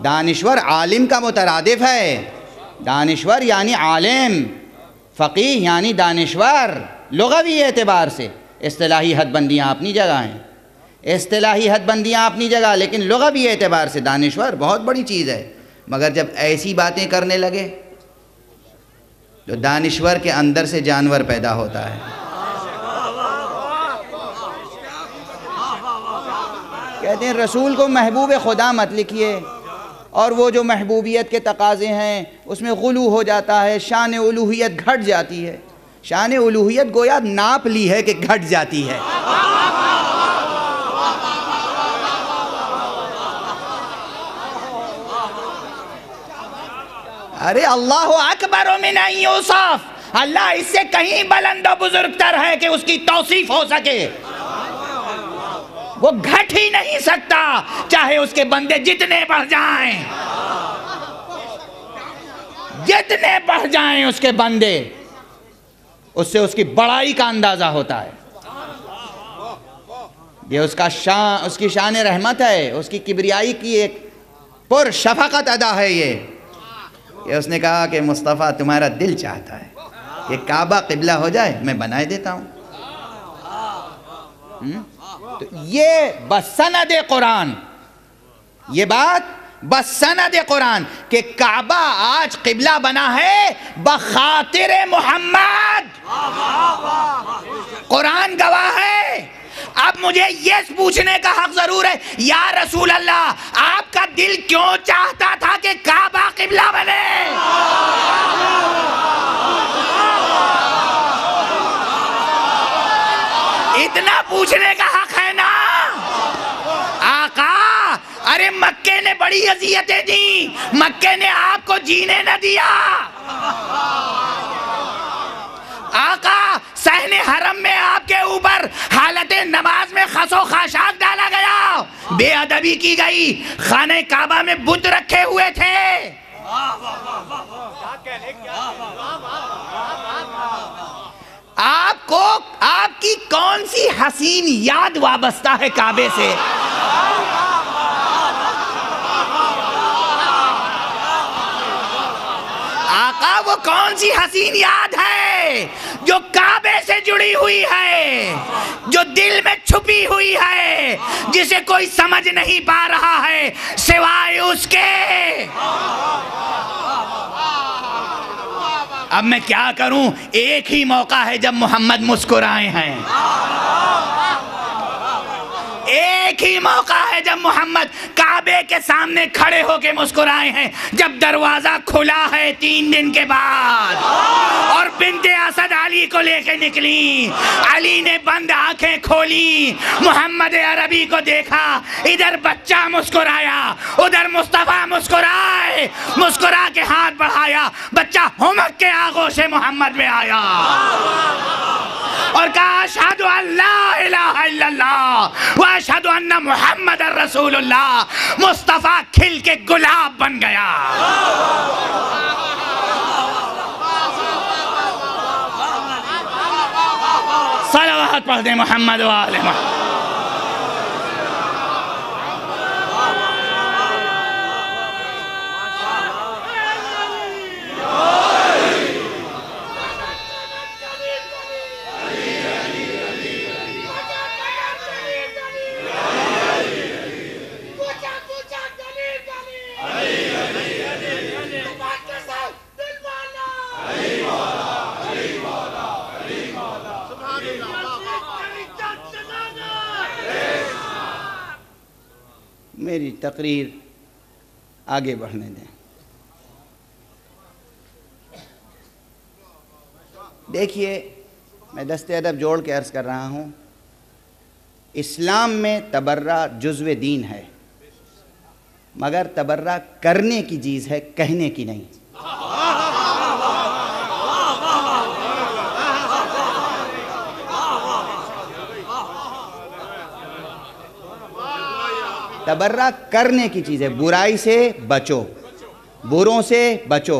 دانشور عالم کا مترادف ہے۔ دانشور یعنی عالم، فقیہ یعنی دانشور، لغوی اعتبار سے۔ اصطلاحی حد بندیاں اپنی جگہ ہیں، اصطلاحی حد بندیاں اپنی جگہ، لیکن لغوی اعتبار سے دانشور بہت بڑی چیز ہے۔ مگر جب ایسی باتیں کرنے لگے تو دانشور کے اندر سے جانور پیدا ہوتا ہے۔ کہتے ہیں رسول کو محبوب خدا مت لکھیے، اور وہ جو محبوبیت کے تقاضے ہیں اس میں غلو ہو جاتا ہے، شان الوہیت گھٹ جاتی ہے۔ شان الوہیت گویا ناپ لی ہے کہ گھٹ جاتی ہے۔ ارے اللہ اکبر من ان یوصف، اللہ اس سے کہیں بلند و بزرگ تر ہے کہ اس کی توصیف ہو سکے۔ وہ گھٹ ہی نہیں سکتا، چاہے اس کے بندے جتنے بڑھ جائیں، جتنے بڑھ جائیں اس کے بندے، اس سے اس کی بڑائی کا اندازہ ہوتا ہے۔ یہ اس کی شان رحمت ہے، اس کی کبریائی کی ایک پر شفقت ادا ہے یہ، کہ اس نے کہا کہ مصطفیٰ تمہارا دل چاہتا ہے کہ کعبہ قبلہ ہو جائے، میں بنائے دیتا ہوں۔ تو یہ بسند قرآن، یہ بات بسند قرآن کہ کعبہ آج قبلہ بنا ہے بخاطر محمد، قرآن گواہ ہے۔ اب مجھے یہ پوچھنے کا حق ضرور ہے، یا رسول اللہ آپ کا دل کیوں چاہتا تھا کہ کعبہ قبلہ بنے؟ اتنا پوچھنے کا حق ہے نا آقا۔ ارے مکے نے بڑی اذیتیں دی، مکے نے آپ کو جینے نہ دیا۔ آقا صحن حرم میں آپ کے اوپر حالت نماز میں خس و خاشاک ڈالا گیا، بے ادبی کی گئی، خانہ کعبہ میں بت رکھے ہوئے تھے۔ کی کون سی حسین یاد وابستہ ہے کعبے سے؟ آقا وہ کون سی حسین یاد ہے جو کعبے سے جڑی ہوئی ہے، جو دل میں چھپی ہوئی ہے، جسے کوئی سمجھ نہیں پا رہا ہے سوائے اس کے؟ اب میں کیا کروں؟ ایک ہی موقع ہے جب محمد مسکرائے ہیں، ایک ہی موقع ہے جب محمد کعبے کے سامنے کھڑے ہو کے مسکرائے ہیں، جب دروازہ کھلا ہے 3 دن کے بعد اور بنت اسد علی کو لے کے نکلی، علی نے بند آنکھیں کھولی، محمد عربی کو دیکھا، ادھر بچہ مسکرایا، ادھر مصطفیٰ مسکرائے، مسکرا کے ہاتھ بڑھایا، بچہ ہمک کے آغوش محمد میں آیا اور کہا اشہدو ان لا الہ الا اللہ واشہدو ان محمد رسول اللہ۔ مصطفیٰ کھل کے گلاب بن گیا۔ صلوات پڑھ دیں محمد و آل محمد۔ میری تقریر آگے بڑھنے دیں۔ دیکھیے میں دست ادب جوڑ کے عرض کر رہا ہوں، اسلام میں تبرہ جزو دین ہے، مگر تبرہ کرنے کی چیز ہے، کہنے کی نہیں۔ تبرہ کرنے کی چیز ہے، برائی سے بچو، بروں سے بچو،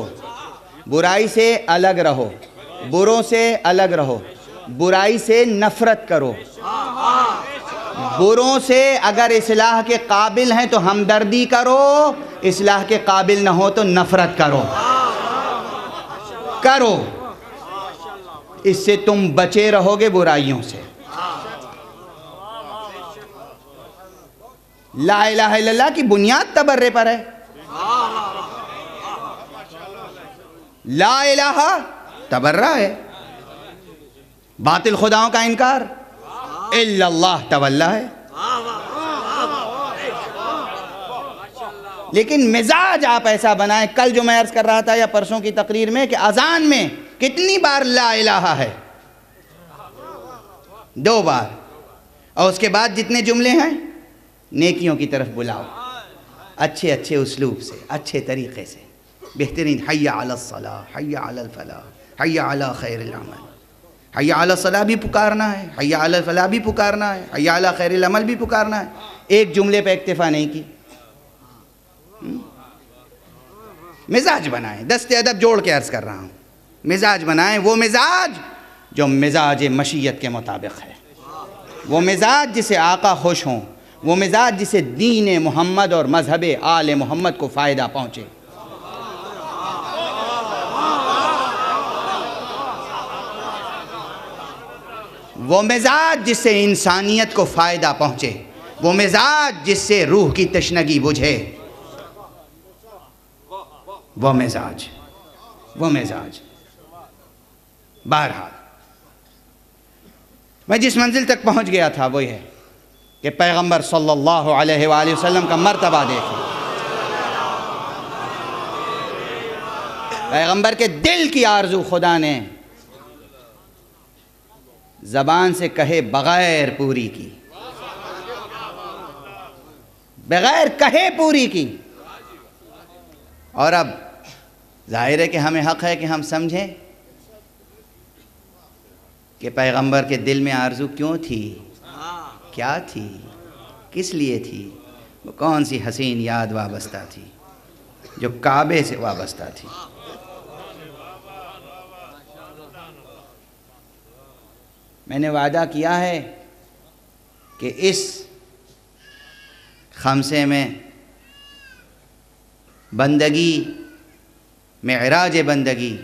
برائی سے الگ رہو، بروں سے الگ رہو، برائی سے نفرت کرو، بروں سے اگر اصلاح کے قابل ہیں تو ہمدردی کرو، اصلاح کے قابل نہ ہو تو نفرت کرو، اس سے تم بچے رہو گے برائیوں سے۔ لا الہ الا اللہ کی بنیاد تبرے پر ہے۔ لا الہ تبرہ ہے، باطل خداؤں کا انکار، الا اللہ تولا ہے۔ لیکن مزاج آپ ایسا بنائیں، کل جو میں عرض کر رہا تھا یا پرسوں کی تقریر میں کہ اذان میں کتنی بار لا الہ ہے؟ 2 بار، اور اس کے بعد جتنے جملے ہیں نیکیوں کی طرف بلاؤ، اچھے اچھے اسلوب سے، اچھے طریقے سے، بہترین حی علی الصلاح، حی علی الفلاح، حی علی خیر العمل۔ حی علی الصلاح بھی پکارنا ہے، حی علی الفلاح بھی پکارنا ہے، حی علی خیر العمل بھی پکارنا ہے، ایک جملے پہ اکتفا نہیں کی۔ مزاج بنائیں، دست ادب جوڑ کے عرض کر رہا ہوں، مزاج بنائیں، وہ مزاج جو مزاج مشیت کے مطابق ہے، وہ مزاج جسے آقا خوش ہوں، وہ مزاج جسے دین محمد اور مذہب آل محمد کو فائدہ پہنچے۔ وہ مزاج جس سے انسانیت کو فائدہ پہنچے، وہ مزاج جس سے روح کی تشنگی بجھے، وہ مزاج۔ بہرحال میں جس منزل تک پہنچ گیا تھا وہ یہ ہے کہ پیغمبر صلی اللہ علیہ وآلہ وسلم کا مرتبہ دیکھیں، پیغمبر کے دل کی آرزو خدا نے زبان سے کہے بغیر پوری کی، بغیر کہے پوری کی۔ اور اب ظاہر ہے کہ ہمیں حق ہے کہ ہم سمجھیں کہ پیغمبر کے دل میں آرزو کیوں تھی، کیا تھی، کس لیے تھی، وہ کون سی حسین یاد وابستہ تھی جو کعبے سے وابستہ تھی۔ میں نے وعدہ کیا ہے کہ اس خمسے میں بندگی، معراج بندگی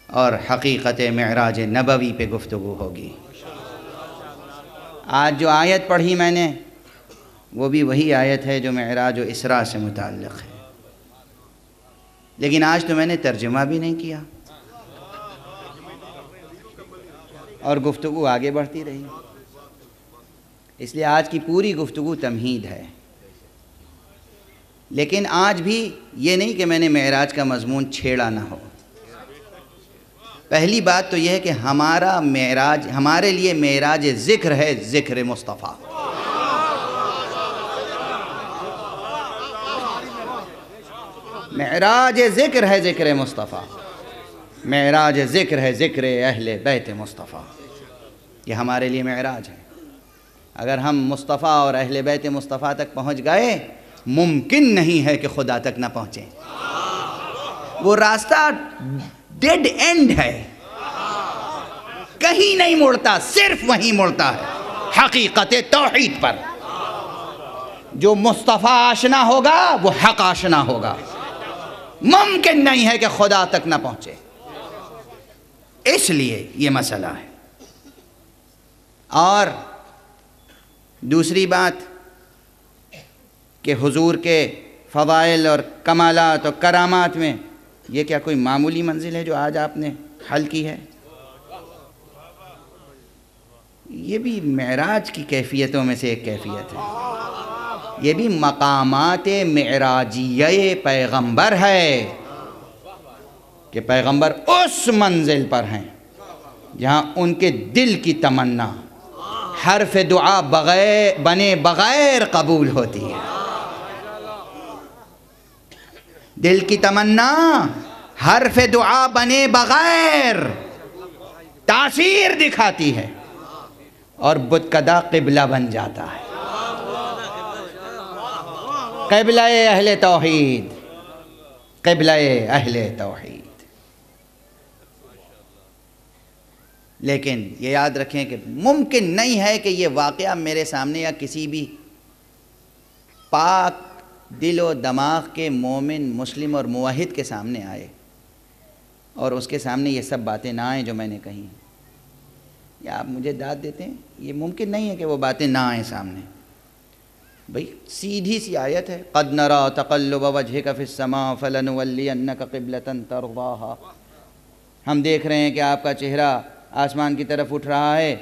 اور حقیقت معراج نبوی پہ گفتگو ہوگی۔ آج جو آیت پڑھی میں نے وہ بھی وہی آیت ہے جو معراج و اسراء سے متعلق ہے، لیکن آج تو میں نے ترجمہ بھی نہیں کیا اور گفتگو آگے بڑھتی رہی، اس لیے آج کی پوری گفتگو تمہید ہے۔ لیکن آج بھی یہ نہیں کہ میں نے معراج کا مضمون چھیڑا نہ ہو۔ پہلی بات تو یہ ہے کہ ہمارا معراج، ہمارے لیے معراج ذکر ہے، ذکر مصطفیٰ۔ معراج ذکر ہے، ذکر مصطفیٰ۔ معراج ذکر ہے، ذکر اہل بیت مصطفیٰ۔ یہ ہمارے لیے معراج ہے۔ اگر ہم مصطفیٰ اور اہل بیت مصطفیٰ تک پہنچ گئے، ممکن نہیں ہے کہ خدا تک نہ پہنچیں۔ وہ راستہ ڈیڈ اینڈ ہے، کہیں نہیں مڑتا، صرف وہیں مڑتا ہے، حقیقت توحید پر۔ جو مصطفیٰ آشنا ہوگا وہ حق آشنا ہوگا۔ ممکن نہیں ہے کہ خدا تک نہ پہنچے، اس لیے یہ مسئلہ ہے۔ اور دوسری بات کہ حضور کے فضائل اور کمالات اور کرامات میں یہ کیا کوئی معمولی منزل ہے جو آج آپ نے حل کی ہے؟ یہ بھی معراج کی کیفیتوں میں سے ایک کیفیت ہے۔ یہ بھی مقامات معراجیہ پیغمبر ہے کہ پیغمبر اس منزل پر ہیں جہاں ان کے دل کی تمنا حرف دعا بنے بغیر قبول ہوتی ہے۔ دل کی تمنا حرف دعا بنے بغیر تاثیر دکھاتی ہے اور بت کدہ قبلہ بن جاتا ہے۔ قبلہ اہل توحید، قبلہ اہل توحید۔ لیکن یہ یاد رکھیں کہ ممکن نہیں ہے کہ یہ واقعہ میرے سامنے یا کسی بھی پاک دل و دماغ کے مومن، مسلم اور موحد کے سامنے آئے اور اس کے سامنے یہ سب باتیں نہ آئیں جو میں نے کہی ہیں۔ یا آپ مجھے داد دیتے ہیں، یہ ممکن نہیں ہے کہ وہ باتیں نہ آئیں سامنے۔ بھئی سیدھی سی آیت ہے، قد نرى تقلب وجهك في السماء فلنولينك قبلة ترضاها۔ ہم دیکھ رہے ہیں کہ آپ کا چہرہ آسمان کی طرف اٹھ رہا ہے،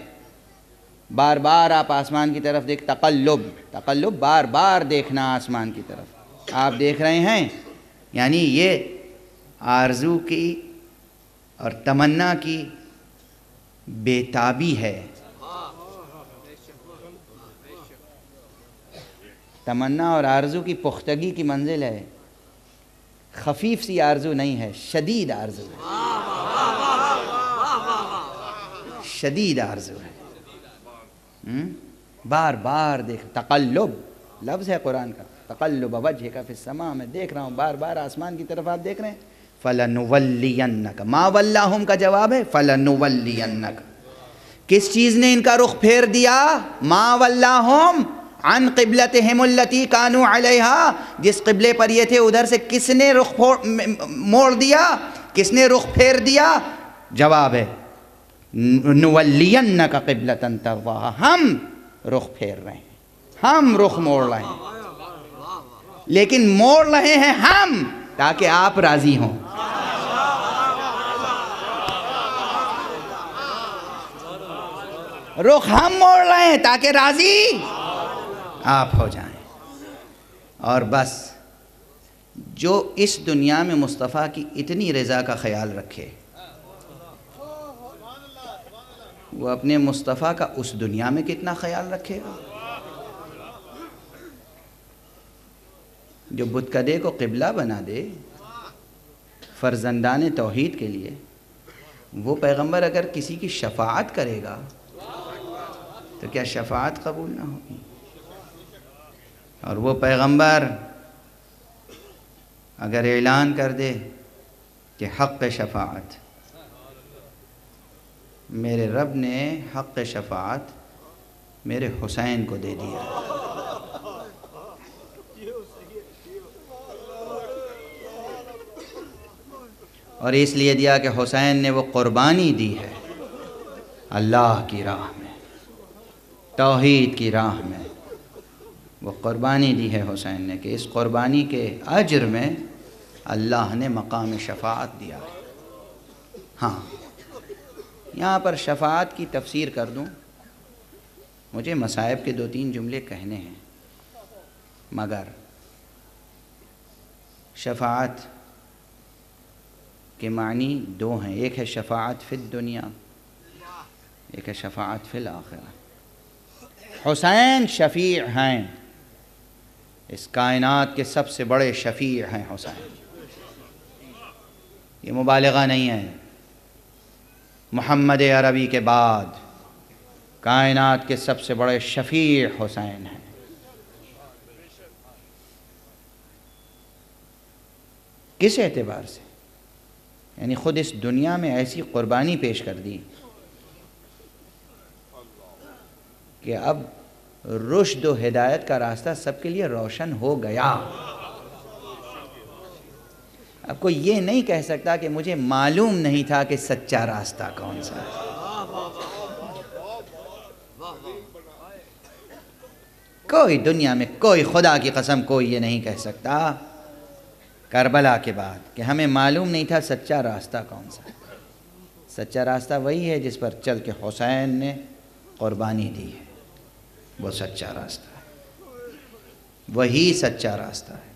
بار بار آپ آسمان کی طرف تقلب بار بار دیکھنا آسمان کی طرف آپ دیکھ رہے ہیں، یعنی یہ آرزو کی اور تمنا کی بے تابی ہے۔ تمنا اور آرزو کی پختگی کی منزل ہے، خفیف سی آرزو نہیں ہے، شدید آرزو ہے، شدید آرزو ہے۔ بار بار دیکھ، تقلب لفظ ہے قرآن کا، تقلب وجهك فی السماء، میں دیکھ رہا ہوں بار بار آسمان کی طرف آپ دیکھ رہے ہیں۔ فَلَنُوَلِّيَنَّكَ، ما وَلَّهُمْ کا جواب ہے فَلَنُوَلِّيَنَّكَ۔ کس چیز نے ان کا رخ پھیر دیا؟ ما وَلَّهُمْ عن قبلتہم التی کانوا علیہا، جس قبلے پر یہ تھے ادھر سے کس نے رخ موڑ دیا، کس نے رخ پھیر دیا؟ جواب ہے نولینک قبلۃ ترضاھا، ہم رخ پھیر رہے ہیں، ہم رخ موڑ رہے ہیں، لیکن موڑ رہے ہیں ہم تاکہ آپ راضی ہوں۔ رخ ہم موڑ رہے ہیں تاکہ راضی آپ ہو جائیں۔ اور بس جو اس دنیا میں مصطفیٰ کی اتنی رضا کا خیال رکھے، وہ اپنے مصطفیٰ کا اس دنیا میں کتنا خیال رکھے گا؟ جو بت کدے کو قبلہ بنا دے فرزندان توحید کے لیے، وہ پیغمبر اگر کسی کی شفاعت کرے گا تو کیا شفاعت قبول نہ ہوگی؟ اور وہ پیغمبر اگر اعلان کر دے کہ حق شفاعت میرے رب نے حق شفاعت میرے حسین کو دے دیا. اور اس لیے دیا کہ حسین نے وہ قربانی دی ہے اللہ کی راہ میں، توحید کی راہ میں. وہ قربانی دی ہے حسین نے کہ اس قربانی کے اجر میں اللہ نے مقام شفاعت دیا ہے. ہاں، یہاں پر شفاعت کی تفسیر کر دوں. مجھے مصائب کے 2-3 جملے کہنے ہیں، مگر شفاعت کے معنی 2 ہیں. ایک ہے شفاعت فی الدنیا، ایک ہے شفاعت فی الآخرہ. حسین شفیع ہیں، اس کائنات کے سب سے بڑے شفیع ہیں حسین. یہ مبالغہ نہیں ہے. محمد عربی کے بعد کائنات کے سب سے بڑے شفیع حسین ہیں. کس اعتبار سے؟ یعنی خود اس دنیا میں ایسی قربانی پیش کر دی کہ اب رشد و ہدایت کا راستہ سب کے لیے روشن ہو گیا. اب کوئی یہ نہیں کہہ سکتا کہ مجھے معلوم نہیں تھا کہ سچا راستہ کون سا ہے. کوئی دنیا میں کوئی، خدا کی قسم کوئی یہ نہیں کہہ سکتا کربلا کے بعد کہ ہمیں معلوم نہیں تھا سچا راستہ کون سا ہے. سچا راستہ وہی ہے جس پر چل کے حسین نے قربانی دی ہے. وہ سچا راستہ ہے، وہی سچا راستہ ہے.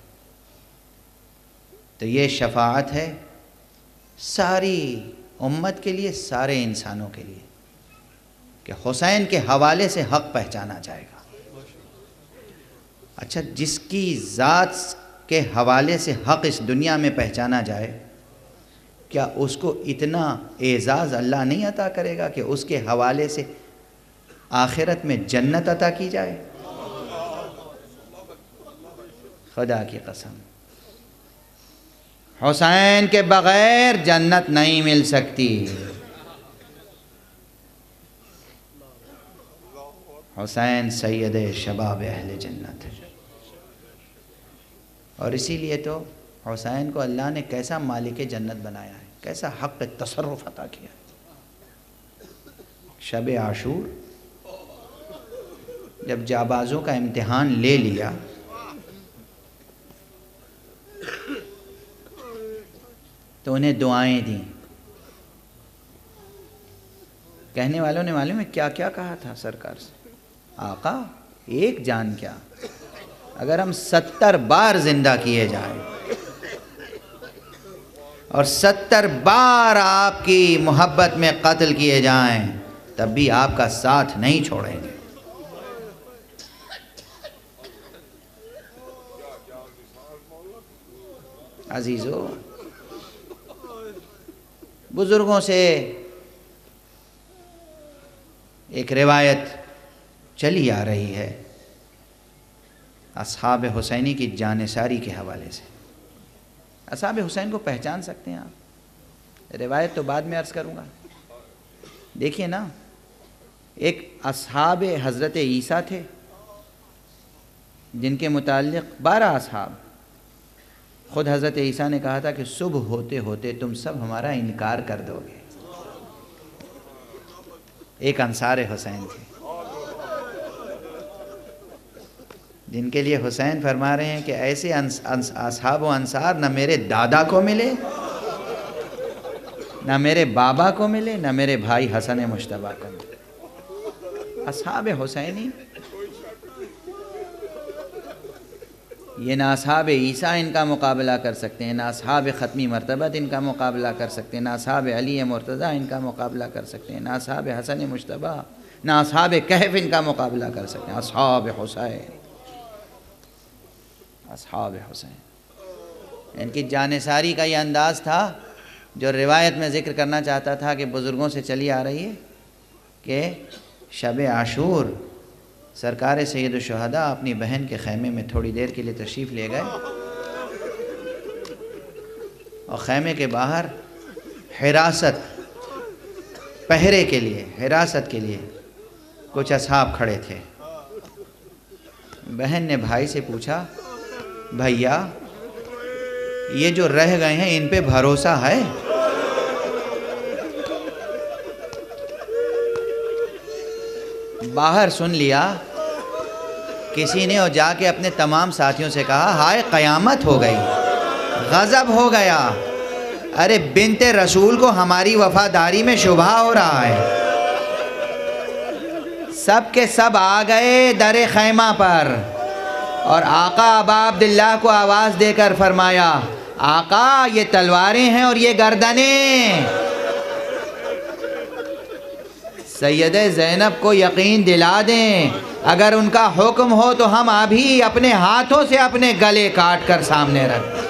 تو یہ شفاعت ہے ساری امت کے لیے، سارے انسانوں کے لیے، کہ حسین کے حوالے سے حق پہچانا جائے گا. اچھا، جس کی ذات کے حوالے سے حق اس دنیا میں پہچانا جائے، کیا اس کو اتنا اعزاز اللہ نہیں عطا کرے گا کہ اس کے حوالے سے آخرت میں جنت عطا کی جائے؟ خدا کی قسم، حسین کے بغیر جنت نہیں مل سکتی. حسین سید شباب اہل جنت ہے. اور اسی لیے تو حسین کو اللہ نے کیسا مالک جنت بنایا ہے، کیسا حق تصرف عطا کیا ہے. شب عاشور جب جابازوں کا امتحان لے لیا تو انہیں دعائیں دیں. کہنے والوں نے معلوم ہے کیا کیا کہا تھا سرکار سے؟ آقا، ایک جان کیا، اگر ہم 70 بار زندہ کیے جائیں اور 70 بار آپ کی محبت میں قتل کیے جائیں تب بھی آپ کا ساتھ نہیں چھوڑیں گے. عزیزو، بزرگوں سے ایک روایت چلی آ رہی ہے اصحاب حسینی کی جانثاری کے حوالے سے. اصحاب حسین کو پہچان سکتے ہیں آپ؟ روایت تو بعد میں عرض کروں گا. دیکھیے نا، ایک اصحاب حضرت عیسیٰ تھے جن کے متعلق 12 اصحاب. خود حضرت عیسیٰ نے کہا تھا کہ صبح ہوتے ہوتے تم سب ہمارا انکار کر دو گے. ایک انصار حسین تھے جن کے لیے حسین فرما رہے ہیں کہ ایسے اصحاب و انصار نہ میرے دادا کو ملے، نہ میرے بابا کو ملے، نہ میرے بھائی حسن مجتبیٰ کو ملے. اصحاب حسینی یہ نہ اصحاب عیسیٰ ان کا مقابلہ کر سکتے ہیں، نہ اصحاب ختمی مرتبت ان کا مقابلہ کر سکتے ہیں، نہ اصحاب علی مرتضیٰ ان کا مقابلہ کر سکتے ہیں، نہ اصحاب حسن مجتبیٰ، نہ اصحاب کہف ان کا مقابلہ کر سکتے ہیں. اصحاب حسین، اصحاب حسین، ان کی جانثاری کا یہ انداز تھا جو روایت میں ذکر کرنا چاہتا تھا کہ بزرگوں سے چلی آ رہی ہے کہ شب عاشور سرکار سید الشہداء اپنی بہن کے خیمے میں تھوڑی دیر کے لیے تشریف لے گئے اور خیمے کے باہر حراست پہرے کے لیے، حراست کے لیے کچھ اصحاب کھڑے تھے۔ بہن نے بھائی سے پوچھا، بھیا یہ جو رہ گئے ہیں ان پہ بھروسہ ہے؟ باہر سن لیا کسی نے، اور جا کے اپنے تمام ساتھیوں سے کہا، ہائے قیامت ہو گئی، غضب ہو گیا، ارے بنت رسول کو ہماری وفاداری میں شبہ ہو رہا ہے۔ سب کے سب آ گئے در خیمہ پر، اور آقا ابا عبداللہ کو آواز دے کر فرمایا، آقا یہ تلواریں ہیں اور یہ گردنیں۔ سیدہ زینب کو یقین دلا دیں، اگر ان کا حکم ہو تو ہم ابھی اپنے ہاتھوں سے اپنے گلے کاٹ کر سامنے رکھ دیں۔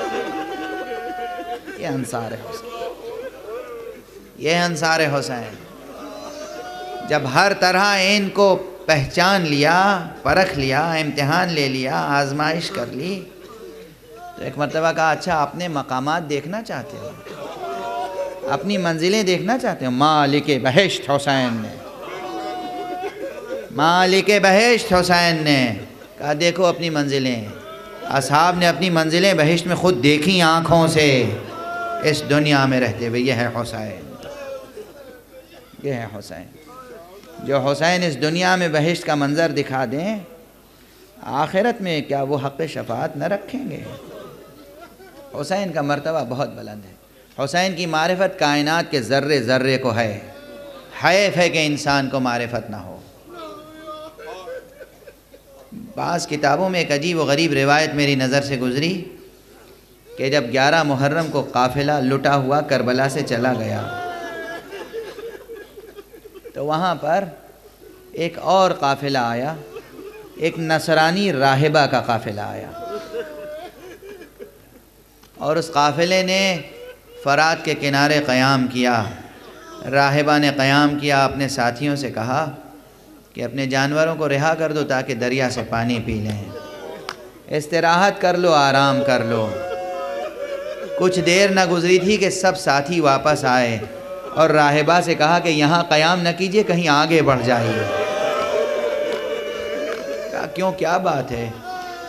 یہ انصار حسین، یہ انصار حسین جب ہر طرح ان کو پہچان لیا، پرکھ لیا، امتحان لے لیا، آزمائش کر لی، تو ایک مرتبہ کہا، اچھا اپنے مقامات دیکھنا چاہتے ہو، اپنی منزلیں دیکھنا چاہتے ہو؟ مالک بہشت حسین نے، مالک بہشت حسین نے کہا دیکھو اپنی منزلیں۔ اصحاب نے اپنی منزلیں بہشت میں خود دیکھی آنکھوں سے اس دنیا میں رہتے ہوئے۔ یہ ہے حسین، یہ ہے حسین۔ جو حسین اس دنیا میں بہشت کا منظر دکھا دیں، آخرت میں کیا وہ حق شفاعت نہ رکھیں گے؟ حسین کا مرتبہ بہت بلند ہے۔ حسین کی معرفت کائنات کے ذرے ذرے کو ہے، حیف ہے کہ انسان کو معرفت نہ ہو۔ بعض کتابوں میں ایک عجیب و غریب روایت میری نظر سے گزری کہ جب 11 محرم کو قافلہ لٹا ہوا کربلا سے چلا گیا تو وہاں پر ایک اور قافلہ آیا، ایک نصرانی راہبہ کا قافلہ آیا، اور اس قافلے نے فرات کے کنارے قیام کیا۔ راہبہ نے قیام کیا، اپنے ساتھیوں سے کہا کہ اپنے جانوروں کو رہا کر دو تاکہ دریا سے پانی پی لیں، استراحت کر لو، آرام کر لو۔ کچھ دیر نہ گزری تھی کہ سب ساتھی واپس آئے اور راہبہ سے کہا کہ یہاں قیام نہ کیجیے، کہیں آگے بڑھ جائیے۔ کہا کیوں، کیا بات ہے؟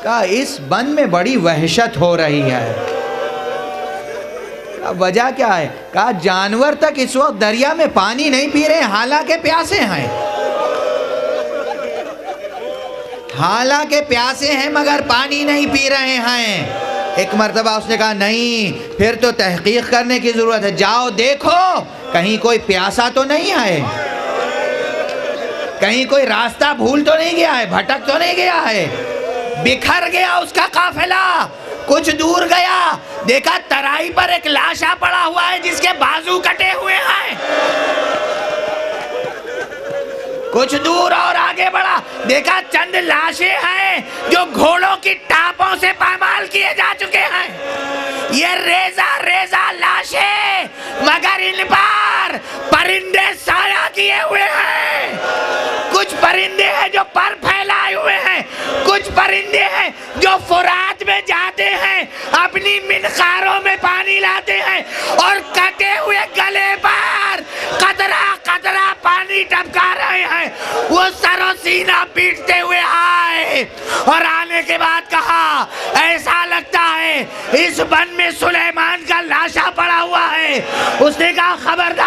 کہا اس بن میں بڑی وحشت ہو رہی ہے۔ کہا وجہ کیا ہے؟ کہا جانور تک اس وقت دریا میں پانی نہیں پی رہے، حالانکہ پیاسے ہیں، حالانکہ پیاسے ہیں مگر پانی نہیں پی رہے ہیں۔ ایک مرتبہ اس نے کہا نہیں، پھر تو تحقیق کرنے کی ضرورت ہے، جاؤ دیکھو کہیں کوئی پیاسا تو نہیں ہے، کہیں کوئی راستہ بھول تو نہیں گیا ہے، بھٹک تو نہیں گیا ہے۔ بکھر گیا اس کا قافلہ، کچھ دور گیا، دیکھا ترائی پر ایک لاشا پڑا ہوا ہے جس کے بازو کٹے ہوئے ہیں۔ کچھ دور اور آگے بڑھا، دیکھا چند لاشیں ہیں جو گھوڑوں کی ٹاپوں سے پامال کیے جا چکے ہیں۔ یہ ریزہ ریزہ لاشیں، مگر ان پر پرندے سایہ کیے ہوئے ہیں۔ کچھ پرندے ہیں جو پر پھیلائے ہوئے ہیں، کچھ پرندے ہیں جو فرات میں جاتے ہیں، اپنی منخاروں میں پانی لاتے ہیں اور کٹے ہوئے گلے پر قطرہ قطرہ پانی ٹپکا رہے ہیں۔ وہ سر و سینہ پیٹتے ہوئے آئے اور آنے کے بعد کہا ایسا لگتا ہے اس بن میں سلیمان کا لاشا پڑا ہوا ہے۔ اس نے کہا خبردار